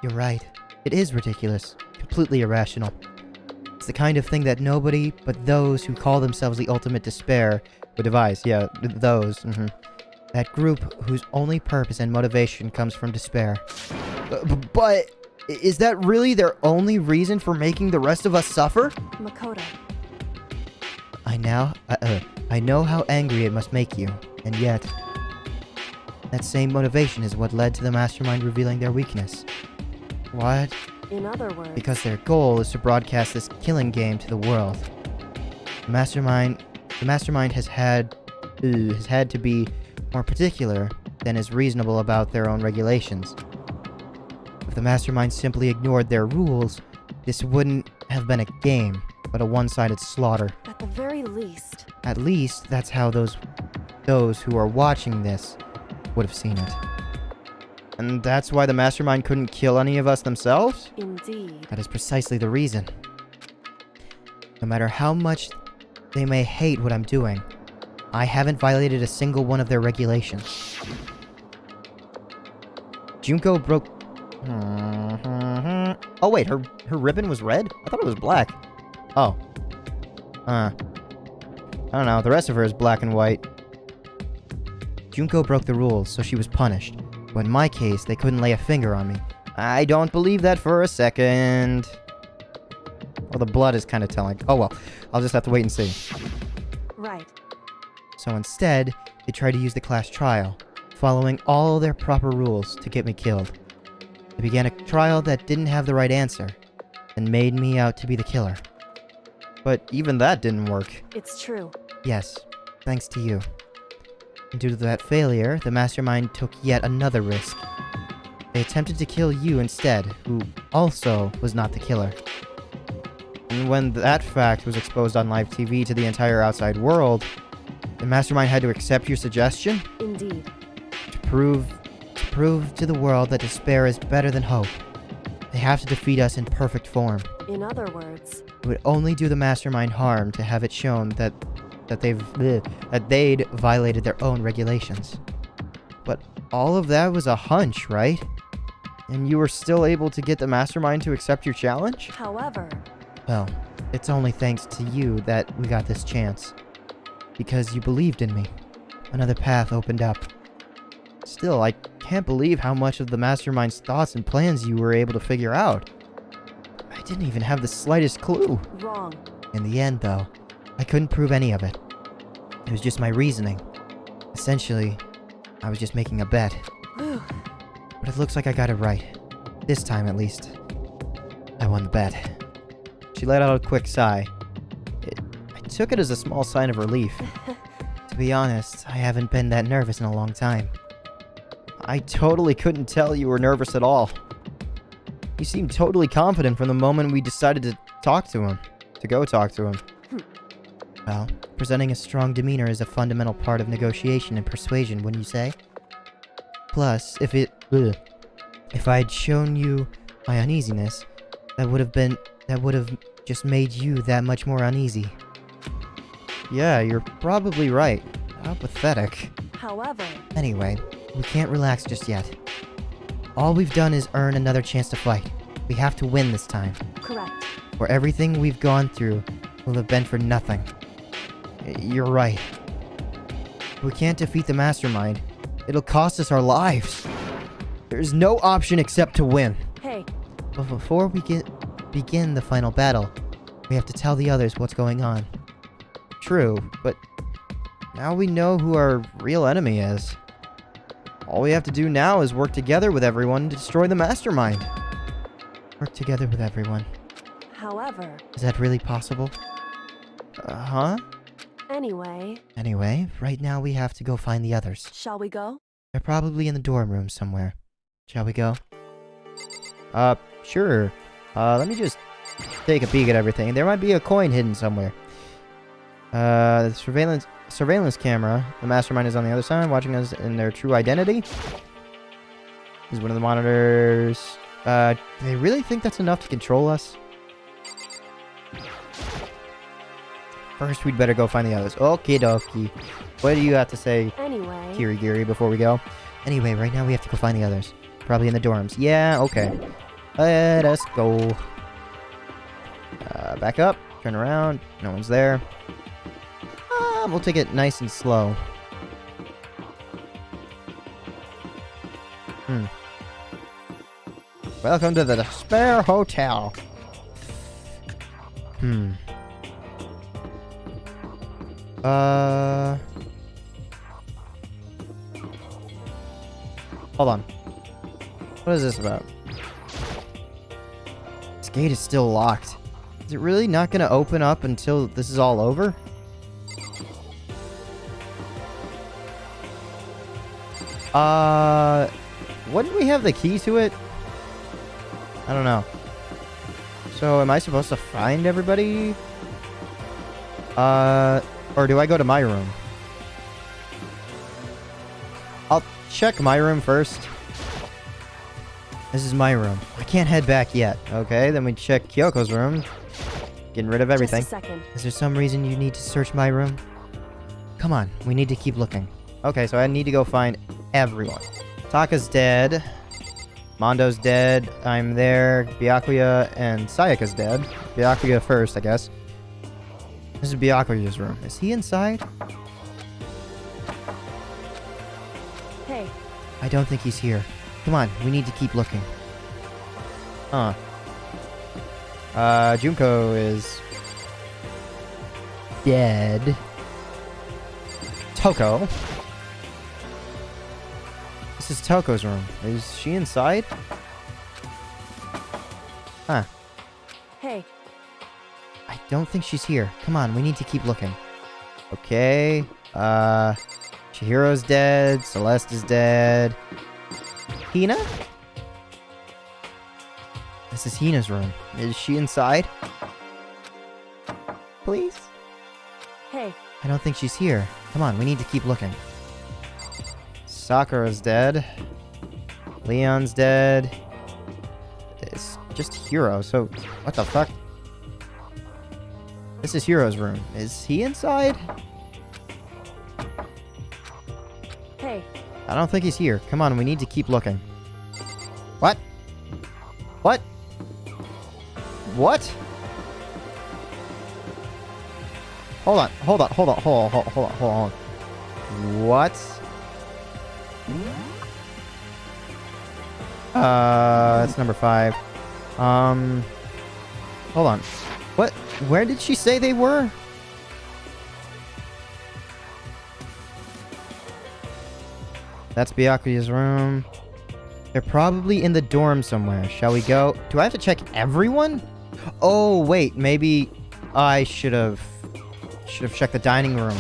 You're right. It is ridiculous. Completely irrational. It's the kind of thing that nobody but those who call themselves the ultimate despair would devise. Yeah, those. That group whose only purpose and motivation comes from despair. But is that really their only reason for making the rest of us suffer? Makoto. I know how angry it must make you, and yet that same motivation is what led to the mastermind revealing their weakness. What? In other words. Because their goal is to broadcast this killing game to the world. The mastermind has had to be more particular than is reasonable about their own regulations. If the mastermind simply ignored their rules, this wouldn't have been a game, but a one-sided slaughter. At the very least. At least, that's how those who are watching this would have seen it. And that's why the mastermind couldn't kill any of us themselves? Indeed. That is precisely the reason. No matter how much they may hate what I'm doing, I haven't violated a single one of their regulations. Junko broke... Oh wait, her ribbon was red? I thought it was black. Oh. I don't know, the rest of her is black and white. Junko broke the rules, so she was punished. But in my case, they couldn't lay a finger on me. I don't believe that for a second. Well, the blood is kind of telling. Oh well, I'll just have to wait and see. Right. So instead, they tried to use the class trial, following all their proper rules to get me killed. They began a trial that didn't have the right answer, and made me out to be the killer. But even that didn't work. It's true. Yes, thanks to you. And due to that failure, the mastermind took yet another risk. They attempted to kill you instead, who also was not the killer. And when that fact was exposed on live TV to the entire outside world, the mastermind had to accept your suggestion? Indeed. To prove to the world that despair is better than hope. They have to defeat us in perfect form. In other words, It would only do the mastermind harm to have it shown that they'd violated their own regulations. But all of that was a hunch, right? And you were still able to get the mastermind to accept your challenge? however, Well, it's only thanks to you that we got this chance. Because you believed in me. Another path opened up. Still, I can't believe how much of the mastermind's thoughts and plans you were able to figure out. I didn't even have the slightest clue. wrong. In the end, though, I couldn't prove any of it. It was just my reasoning. Essentially, I was just making a bet. Whew. But it looks like I got it right. This time, at least. I won the bet. She let out a quick sigh. I took it as a small sign of relief. To be honest, I haven't been that nervous in a long time. I totally couldn't tell you were nervous at all. You seemed totally confident from the moment we decided to talk to him. To go talk to him. Well, presenting a strong demeanor is a fundamental part of negotiation and persuasion, wouldn't you say? Plus, if I'd shown you my uneasiness, that would have just made you that much more uneasy. Yeah, you're probably right. How pathetic. However, Anyway, we can't relax just yet. All we've done is earn another chance to fight. We have to win this time. correct. Or everything we've gone through will have been for nothing. You're right. We can't defeat the mastermind. It'll cost us our lives. There's no option except to win. Hey, But before we begin the final battle, we have to tell the others what's going on. True, but now we know who our real enemy is. All we have to do now is work together with everyone to destroy the mastermind. Work together with everyone. however, Is that really possible? Huh? anyway, Right now we have to go find the others. shall we go? They're probably in the dorm room somewhere. Shall we go? Sure. Let me just take a peek at everything. There might be a coin hidden somewhere. The surveillance camera. The mastermind is on the other side, watching us in their true identity. This is one of the monitors. Do they really think that's enough to control us? First, we'd better go find the others. Okie dokie. What do you have to say, Anyway, Kirigiri, before we go? Anyway, right now we have to go find the others. Probably in the dorms. Yeah, okay. Let us go. Back up. Turn around. No one's there. We'll take it nice and slow. Welcome to the Despair Hotel. Hold on. What is this about? This gate is still locked. Is it really not gonna open up until this is all over? Wouldn't we have the key to it? I don't know. So, am I supposed to find everybody? Or do I go to my room? I'll check my room first. This is my room. I can't head back yet. Okay, then we check Kyoko's room. Getting rid of everything. Just a second. Is there some reason you need to search my room? Come on, we need to keep looking. Okay, so I need to go find everyone. Taka's dead. Mondo's dead. I'm there. Byakuya and Sayaka's dead. Byakuya first, I guess. This is Byakuya's room. Is he inside? Hey, I don't think he's here. Come on, we need to keep looking. Huh. Junko is dead. Toko. This is Toko's room. Is she inside? Huh. hey, I don't think she's here. Come on, we need to keep looking. Okay. Chihiro's dead. Celeste is dead. Hina? This is Hina's room. Is she inside? Please? hey, I don't think she's here. Come on, we need to keep looking. Sakura's dead. Leon's dead. It's just Hiro, so what the fuck? This is Hiro's room. Is he inside? hey, I don't think he's here. Come on, we need to keep looking. What? What? What? Hold on, hold on, hold on, hold on, hold on, hold on. What? That's number 5. Hold on. What? Where did she say they were? That's Byakuya's room. They're probably in the dorm somewhere. Shall we go? Do I have to check everyone? Oh, wait. Maybe I should have checked the dining room.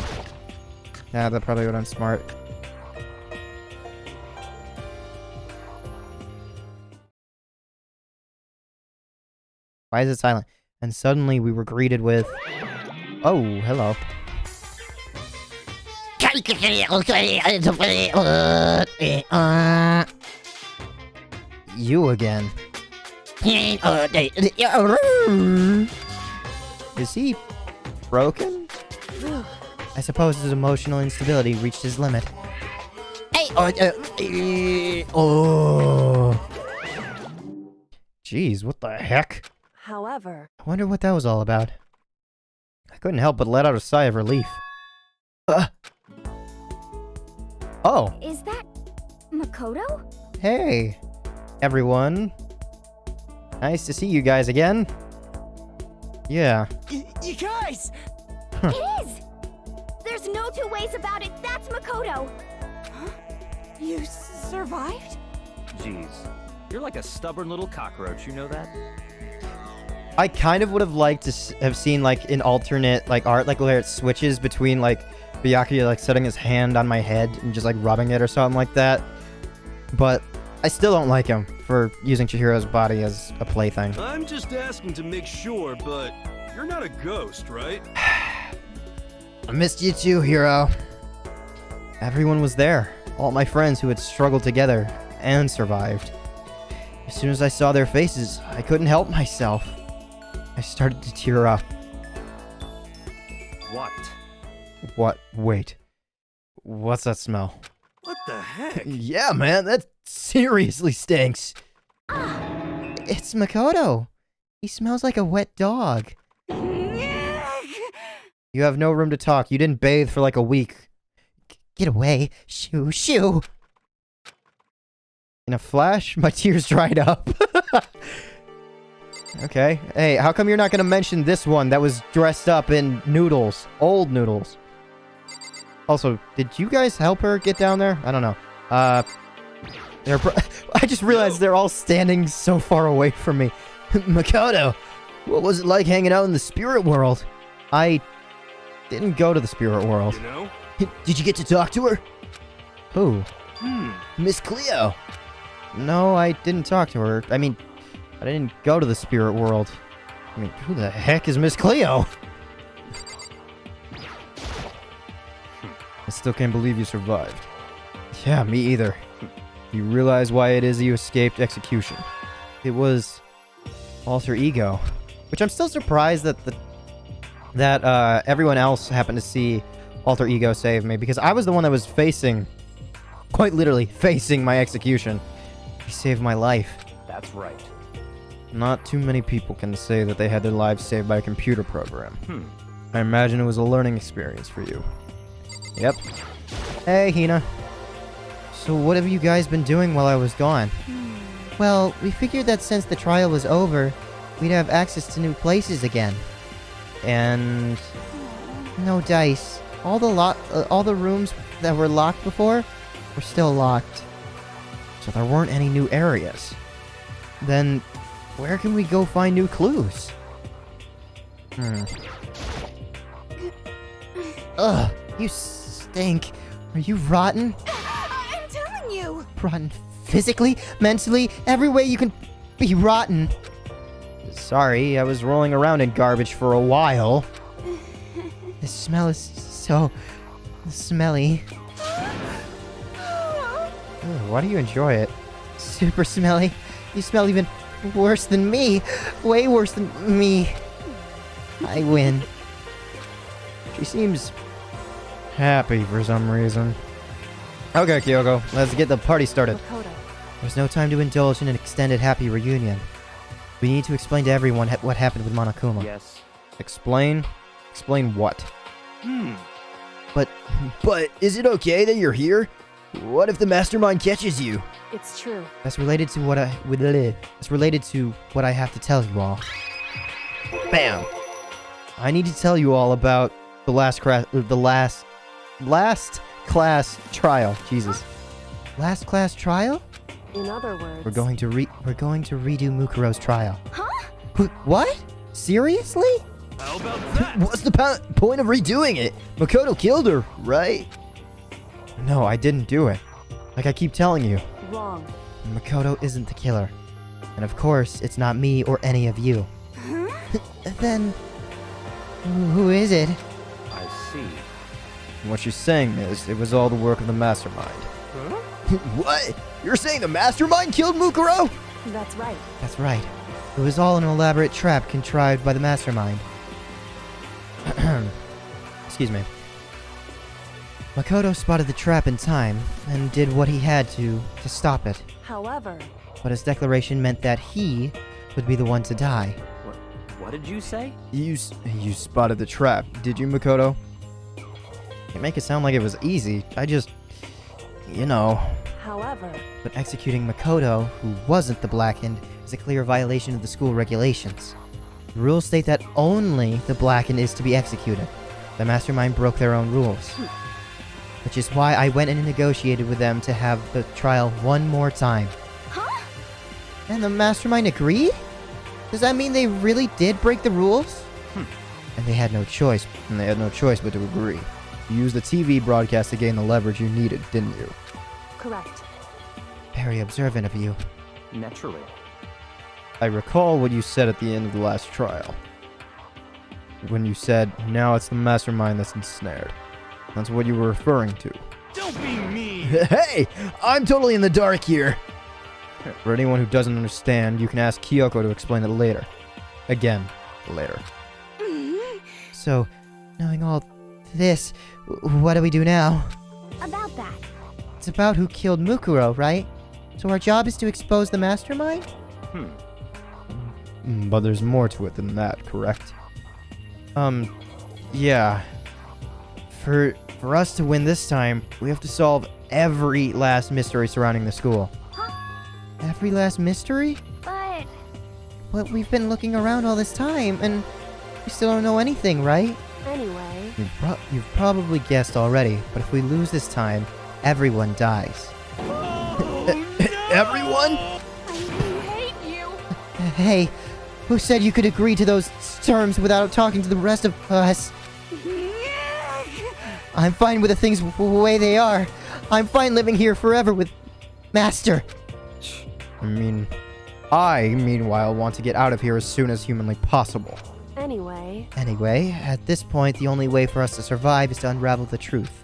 Yeah, that probably would have been smart. Why is it silent? And suddenly we were greeted with... Oh, hello. You again. Is he broken? I suppose his emotional instability reached his limit. Oh. Jeez, what the heck? however, I wonder what that was all about. I couldn't help but let out a sigh of relief. Oh, Is that Makoto? hey, everyone. Nice to see you guys again. Yeah. You guys! It is! There's no two ways about it. That's Makoto. You survived? Jeez, you're like a stubborn little cockroach, you know that? I kind of would have liked to have seen like an alternate like art, like where it switches between like Byakuya like setting his hand on my head and just like rubbing it or something like that. But I still don't like him for using Chihiro's body as a plaything. I'm just asking to make sure, but you're not a ghost, right? I missed you too, Hiro. Everyone was there. All my friends who had struggled together and survived. As soon as I saw their faces, I couldn't help myself. I started to tear up. What? What? Wait. What's that smell? What the heck? Yeah, man, that seriously stinks. It's Makoto. He smells like a wet dog. You have no room to talk. You didn't bathe for like a week. Get away. Shoo, shoo. In a flash, my tears dried up. Okay. Hey, how come you're not going to mention this one that was dressed up in noodles? Old noodles. Also, did you guys help her get down there? I don't know. I just realized they're all standing so far away from me. Makoto, what was it like hanging out in the spirit world? I didn't go to the spirit world. You know? Did you get to talk to her? Who? Miss Cleo. No, I didn't talk to her. I mean, I didn't go to the spirit world. I mean, who the heck is Miss Cleo? I still can't believe you survived. Yeah, me either. You realize why it is you escaped execution. It was alter ego. Which I'm still surprised that everyone else happened to see alter ego save me, because I was the one that was quite literally facing my execution. He saved my life. That's right. Not too many people can say that they had their lives saved by a computer program. I imagine it was a learning experience for you. Yep. Hey, Hina. So what have you guys been doing while I was gone? Well, we figured that since the trial was over, we'd have access to new places again. And No dice. All the rooms that were locked before were still locked. so there weren't any new areas. Then where can we go find new clues? Ugh, you stink. Are you rotten? I'm telling you. Rotten physically, mentally, every way you can be rotten. Sorry, I was rolling around in garbage for a while. The smell is so smelly. Why do you enjoy it? Super smelly. You smell even worse than me. Way worse than me. I win. She seems happy for some reason. Okay, Kyoko, let's get the party started. Makoto, There's no time to indulge in an extended happy reunion. We need to explain to everyone what happened with Monokuma. Yes. Explain? Explain what? But is it okay that you're here? What if the mastermind catches you? it's true. That's related to what I have to tell you all. Bam! I need to tell you all about the last class trial. Jesus. Last class trial? In other words, We're going to redo Mukuro's trial. Huh? What? Seriously? How about that? What's the point of redoing it? Makoto killed her, right? No, I didn't do it. Like I keep telling you. wrong. Makoto isn't the killer. And of course, it's not me or any of you. Then, who is it? I see. What she's saying is, it was all the work of the mastermind. What? You're saying the mastermind killed Mukuro? That's right. That's right. It was all an elaborate trap contrived by the mastermind. Excuse me. Makoto spotted the trap in time and did what he had to stop it. However, But his declaration meant that he would be the one to die. What did you say? You spotted the trap, did you, Makoto? You make it sound like it was easy. I just... You know... however, But executing Makoto, who wasn't the Blackened, is a clear violation of the school regulations. The rules state that only the Blackened is to be executed. The mastermind broke their own rules. Which is why I went and negotiated with them to have the trial one more time. Huh? And the mastermind agreed? Does that mean they really did break the rules? And they had no choice. And they had no choice but to agree. You used the TV broadcast to gain the leverage you needed, didn't you? correct. Very observant of you. Naturally. I recall what you said at the end of the last trial. When you said, now it's the mastermind that's ensnared. That's what you were referring to. Don't be mean. Hey, I'm totally in the dark here. For anyone who doesn't understand, you can ask Kyoko to explain it later. Again, later. So, knowing all this, what do we do now? About that. It's about who killed Mukuro, right? So our job is to expose the mastermind? But there's more to it than that, correct? Yeah. For us to win this time, we have to solve every last mystery surrounding the school. Every last mystery? But But we've been looking around all this time, and we still don't know anything, right? Anyway, You've probably guessed already, but if we lose this time, everyone dies. Everyone? I really hate you. Hey, who said you could agree to those terms without talking to the rest of us? I'm fine with the things way they are. I'm fine living here forever with Master. I, meanwhile, want to get out of here as soon as humanly possible. Anyway, At this point, the only way for us to survive is to unravel the truth.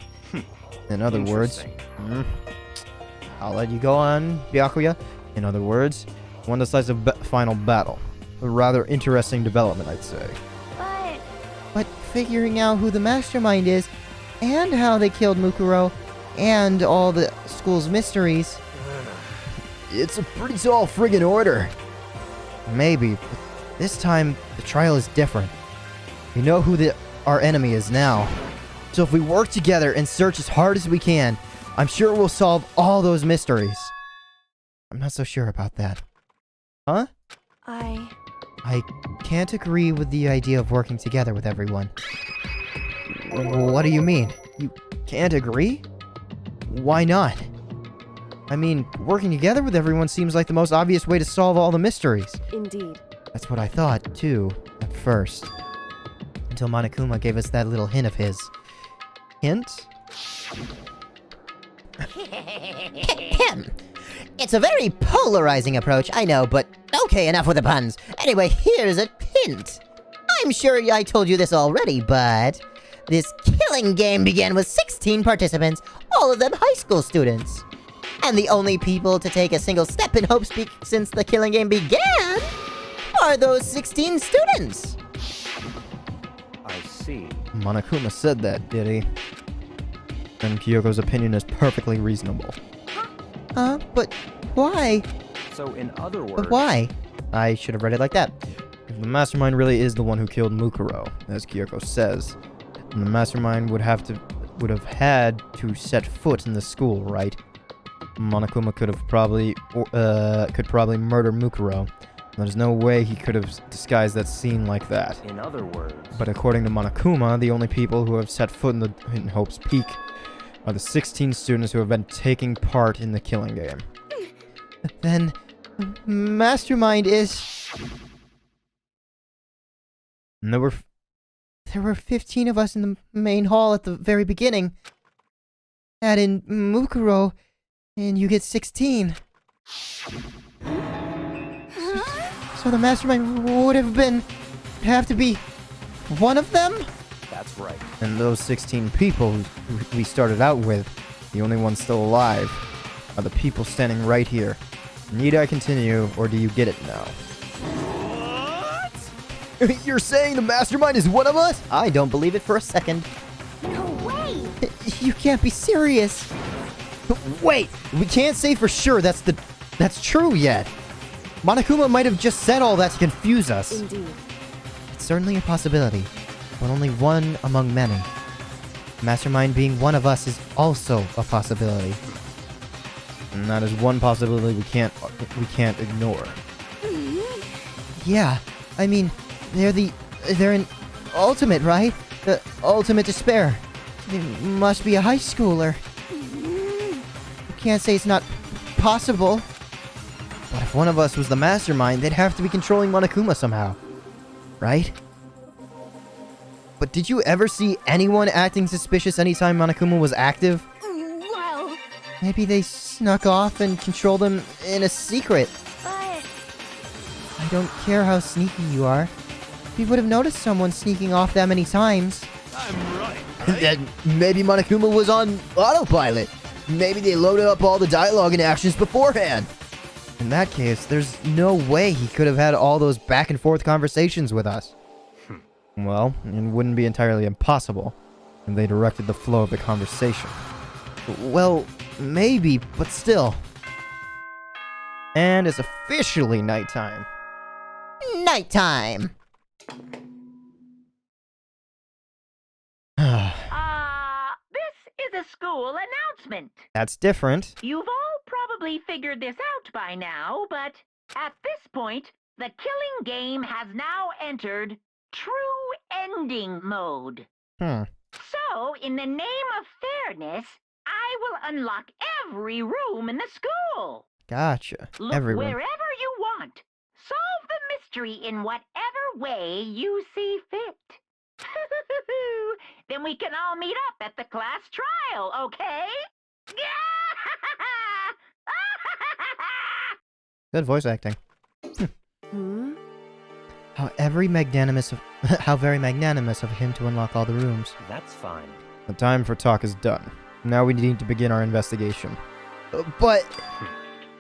In other words, Interesting. I'll let you go on, Byakuya. In other words, one decisive final battle. A rather interesting development, I'd say. But figuring out who the mastermind is, and how they killed Mukuro, and all the school's mysteries... It's a pretty tall friggin' order. Maybe, but this time, the trial is different. We know who our enemy is now. So if we work together and search as hard as we can, I'm sure we'll solve all those mysteries. I'm not so sure about that. Huh? I can't agree with the idea of working together with everyone. What do you mean? You can't agree? Why not? Working together with everyone seems like the most obvious way to solve all the mysteries. indeed. That's what I thought, too, at first. Until Monokuma gave us that little hint of his. Hint? It's a very polarizing approach, I know, but okay, enough with the puns. Anyway, here's a hint. I'm sure I told you this already, but this killing game began with 16 participants, all of them high school students. And the only people to take a single step in Hope's Peak since the killing game began are those 16 students. I see. Monokuma said that, did he? Then Kyoko's opinion is perfectly reasonable. But why? So in other words... But why? I should have read it like that. If the mastermind really is the one who killed Mukuro, as Kyoko says, then the mastermind would have had to set foot in the school, right? Monokuma could probably murder Mukuro. There's no way he could have disguised that scene like that. In other words... But according to Monokuma, the only people who have set foot in Hope's Peak are the 16 students who have been taking part in the killing game. Then, Mastermind is... And there were 15 of us in the main hall at the very beginning. Add in Mukuro, and you get 16. So the Mastermind would have to be one of them? That's right. And those 16 people who we started out with, the only ones still alive, are the people standing right here. Need I continue, or do you get it now? What? You're saying the mastermind is one of us? I don't believe it for a second. No way! You can't be serious. Wait! We can't say for sure that's true yet. Monokuma might have just said all that to confuse us. Indeed. It's certainly a possibility, but only one among many. Mastermind being one of us is also a possibility. And that is one possibility we can't ignore. Yeah, they're an ultimate, right? The ultimate despair. They must be a high schooler. You can't say it's not possible. But if one of us was the mastermind, they'd have to be controlling Monokuma somehow. Right? But did you ever see anyone acting suspicious anytime Monokuma was active? Well, Maybe they snuck off and controlled him in a secret. but... I don't care how sneaky you are. We would have noticed someone sneaking off that many times. I'm right. Then maybe Monokuma was on autopilot. Maybe they loaded up all the dialogue and actions beforehand. In that case, there's no way he could have had all those back and forth conversations with us. Well, it wouldn't be entirely impossible if they directed the flow of the conversation. Well, maybe, but still. And it's officially nighttime. Nighttime! This is a school announcement. That's different. You've all probably figured this out by now, but at this point, the killing game has now entered true ending mode. So, in the name of fairness, I will unlock every room in the school. Gotcha. Look Everyone. wherever you want. Solve the mystery in whatever way you see fit. Then we can all meet up at the class trial, okay? Good voice acting. Hmm? How very magnanimous of him to unlock all the rooms. That's fine. The time for talk is done. Now we need to begin our investigation. But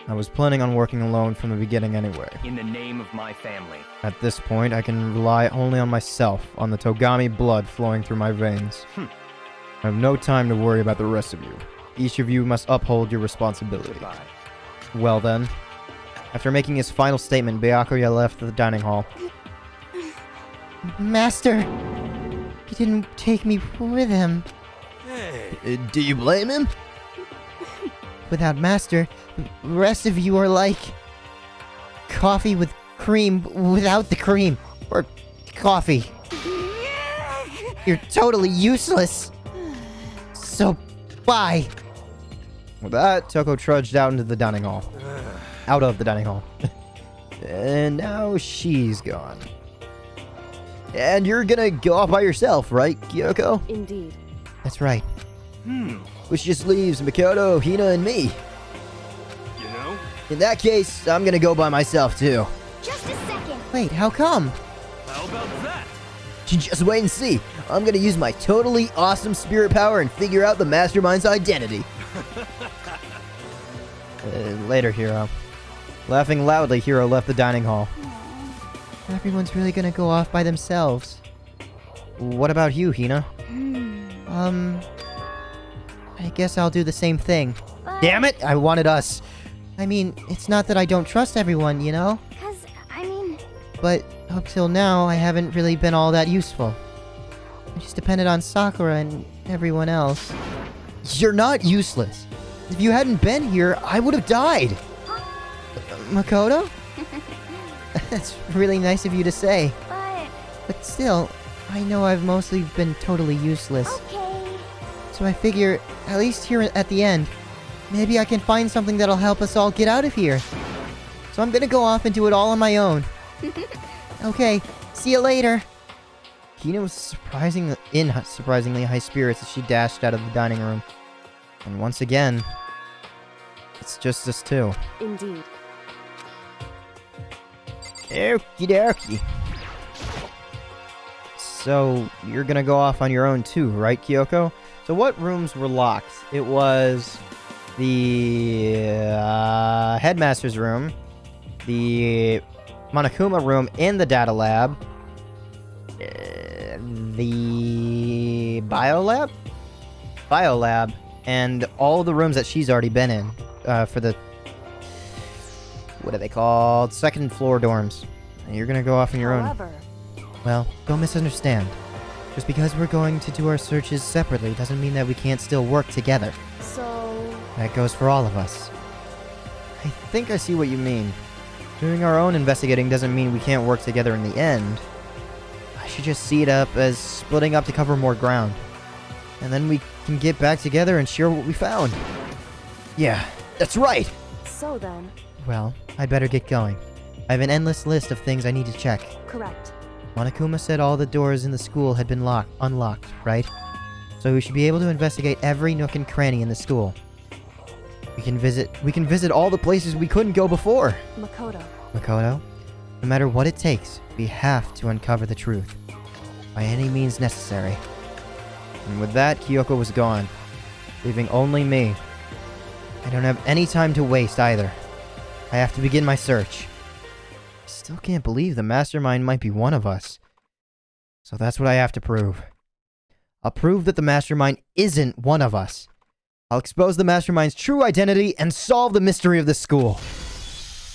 I was planning on working alone from the beginning anyway. In the name of my family. At this point, I can rely only on myself, on the Togami blood flowing through my veins. I have no time to worry about the rest of you. Each of you must uphold your responsibility. Goodbye. Well then. After making his final statement, Byakuya left the dining hall. Master, he didn't take me with him. Hey, do you blame him? Without Master, the rest of you are like coffee with cream without the cream. Or coffee. You're totally useless. So, bye. With that, Toko trudged out into the dining hall. Out of the dining hall. And now she's gone. And you're gonna go off by yourself, right, Kyoko? Indeed. That's right. Which just leaves Makoto, Hina, and me. you know? In that case, I'm gonna go by myself, too. Just a second. Wait, how come? How about that? Just wait and see. I'm gonna use my totally awesome spirit power and figure out the mastermind's identity. Later, Hiro. Laughing loudly, Hiro left the dining hall. Everyone's really gonna go off by themselves. What about you, Hina? I guess I'll do the same thing. Damn it! I wanted us. I mean, it's not that I don't trust everyone, you know? Cause, I mean, But up till now, I haven't really been all that useful. I just depended on Sakura and everyone else. You're not useless. If you hadn't been here, I would have died. Makoto? That's really nice of you to say. But still, I know I've mostly been totally useless. okay. So I figure, at least here at the end, maybe I can find something that'll help us all get out of here. So I'm gonna go off and do it all on my own. Okay, see you later. Hina was surprisingly high spirits as she dashed out of the dining room. And once again, it's just us two. Indeed. Okie dokie. So, you're gonna go off on your own too, right, Kyoko? So what rooms were locked? It was the headmaster's room, the Monokuma room in the data lab, the biolab, and all the rooms that she's already been in for the, what are they called? Second floor dorms. And you're gonna go off on your own. However, Well, don't misunderstand. Just because we're going to do our searches separately doesn't mean that we can't still work together. so That goes for all of us. I think I see what you mean. Doing our own investigating doesn't mean we can't work together in the end. I should just see it up as splitting up to cover more ground. And then we can get back together and share what we found. Yeah, that's right. so then, Well, I better get going. I have an endless list of things I need to check. correct. Monokuma said all the doors in the school had been unlocked, right? So we should be able to investigate every nook and cranny in the school. We can visit all the places we couldn't go before. Makoto, no matter what it takes, we have to uncover the truth. By any means necessary. And with that, Kyoko was gone, leaving only me. I don't have any time to waste either. I have to begin my search. I still can't believe the mastermind might be one of us. So that's what I have to prove. I'll prove that the mastermind isn't one of us. I'll expose the mastermind's true identity and solve the mystery of the school.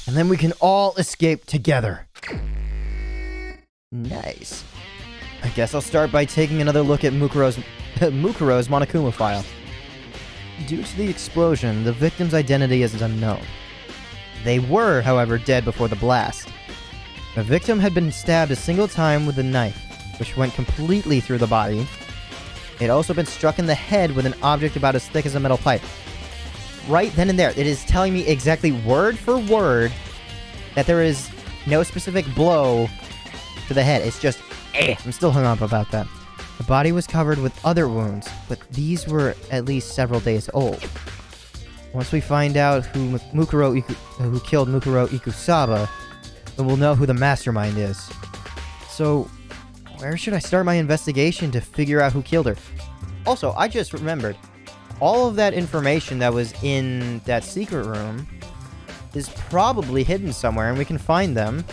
And then we can all escape together. Nice. I guess I'll start by taking another look at Mukuro's Monokuma file. Due to the explosion, the victim's identity is unknown. They were, however, dead before the blast. The victim had been stabbed a single time with a knife, which went completely through the body. It had also been struck in the head with an object about as thick as a metal pipe. Right then and there, it is telling me exactly word for word that there is no specific blow to the head. It's just, I'm still hung up about that. The body was covered with other wounds, but these were at least several days old. Once we find out who who killed Mukuro Ikusaba, then we'll know who the mastermind is. So, where should I start my investigation to figure out who killed her? Also, I just remembered, all of that information that was in that secret room is probably hidden somewhere, and we can find them,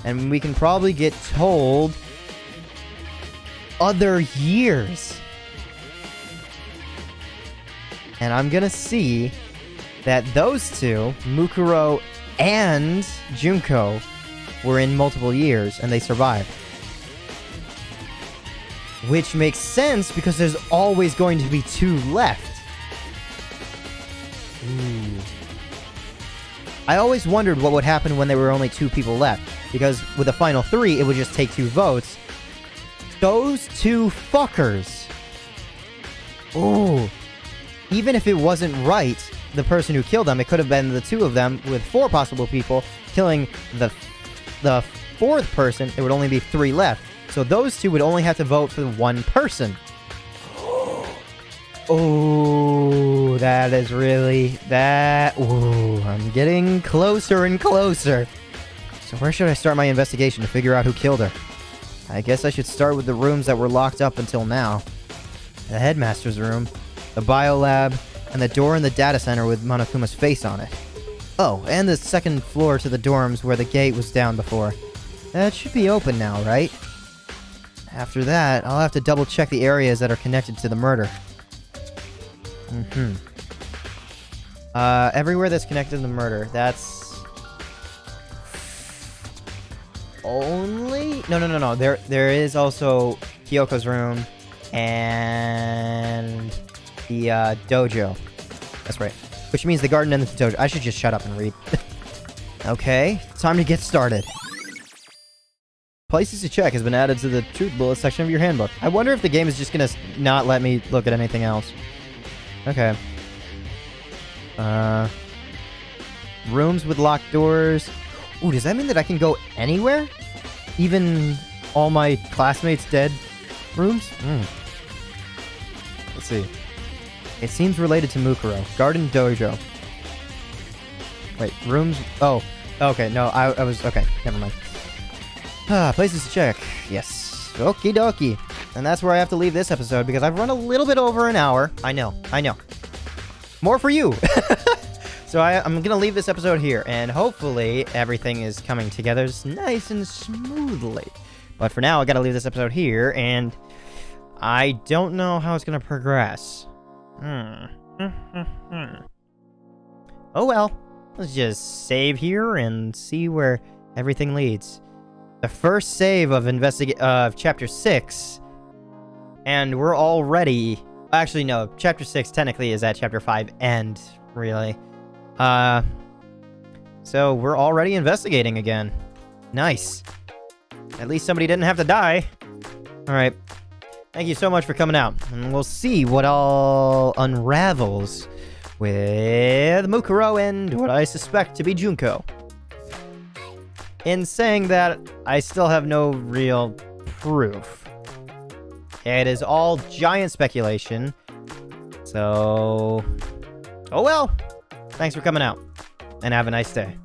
and we can probably get told other years. And I'm gonna see that those two, Mukuro and Junko, were in multiple years, and they survived. Which makes sense, because there's always going to be 2 left. Ooh. I always wondered what would happen when there were only 2 people left, because with the final 3, it would just take 2 votes. Those 2 fuckers. Ooh. Even if it wasn't right, the person who killed them, it could have been the 2 of them with 4 possible people killing the 4th person. There would only be 3 left. So those 2 would only have to vote for 1 person. Oh, that is really... Ooh, I'm getting closer and closer. So where should I start my investigation to figure out who killed her? I guess I should start with the rooms that were locked up until now. The headmaster's room, the biolab, and the door in the data center with Monokuma's face on it. Oh, and the 2nd floor to the dorms where the gate was down before. That should be open now, right? After that, I'll have to double check the areas that are connected to the murder. Everywhere that's connected to the murder, that's... only... No. There is also Kyoko's room and the dojo. That's right. Which means the garden and the dojo. I should just shut up and read. Okay, time to get started. Places to check has been added to the truth bullet section of your handbook. I wonder if the game is just gonna not let me look at anything else. Okay. Rooms with locked doors. Ooh, does that mean that I can go anywhere? Even all my classmates' dead rooms? Let's see. It seems related to Mukuro. Garden dojo. Wait, rooms... Oh. Okay, no, I was... Okay, never mind. Places to check. Yes. Okie dokie. And that's where I have to leave this episode, because I've run a little bit over an hour. I know. More for you! So I'm gonna leave this episode here, and hopefully everything is coming together nice and smoothly. But for now, I gotta leave this episode here, and I don't know how it's gonna progress. Oh well. Let's just save here and see where everything leads. The first save of Chapter 6, and we're already... Actually, no. Chapter 6 technically is at Chapter 5 end, really. So we're already investigating again. Nice. At least somebody didn't have to die. Alright. Thank you so much for coming out. And we'll see what all unravels with Mukuro and what I suspect to be Junko. In saying that, I still have no real proof. It is all giant speculation. So... oh well! Thanks for coming out. And have a nice day.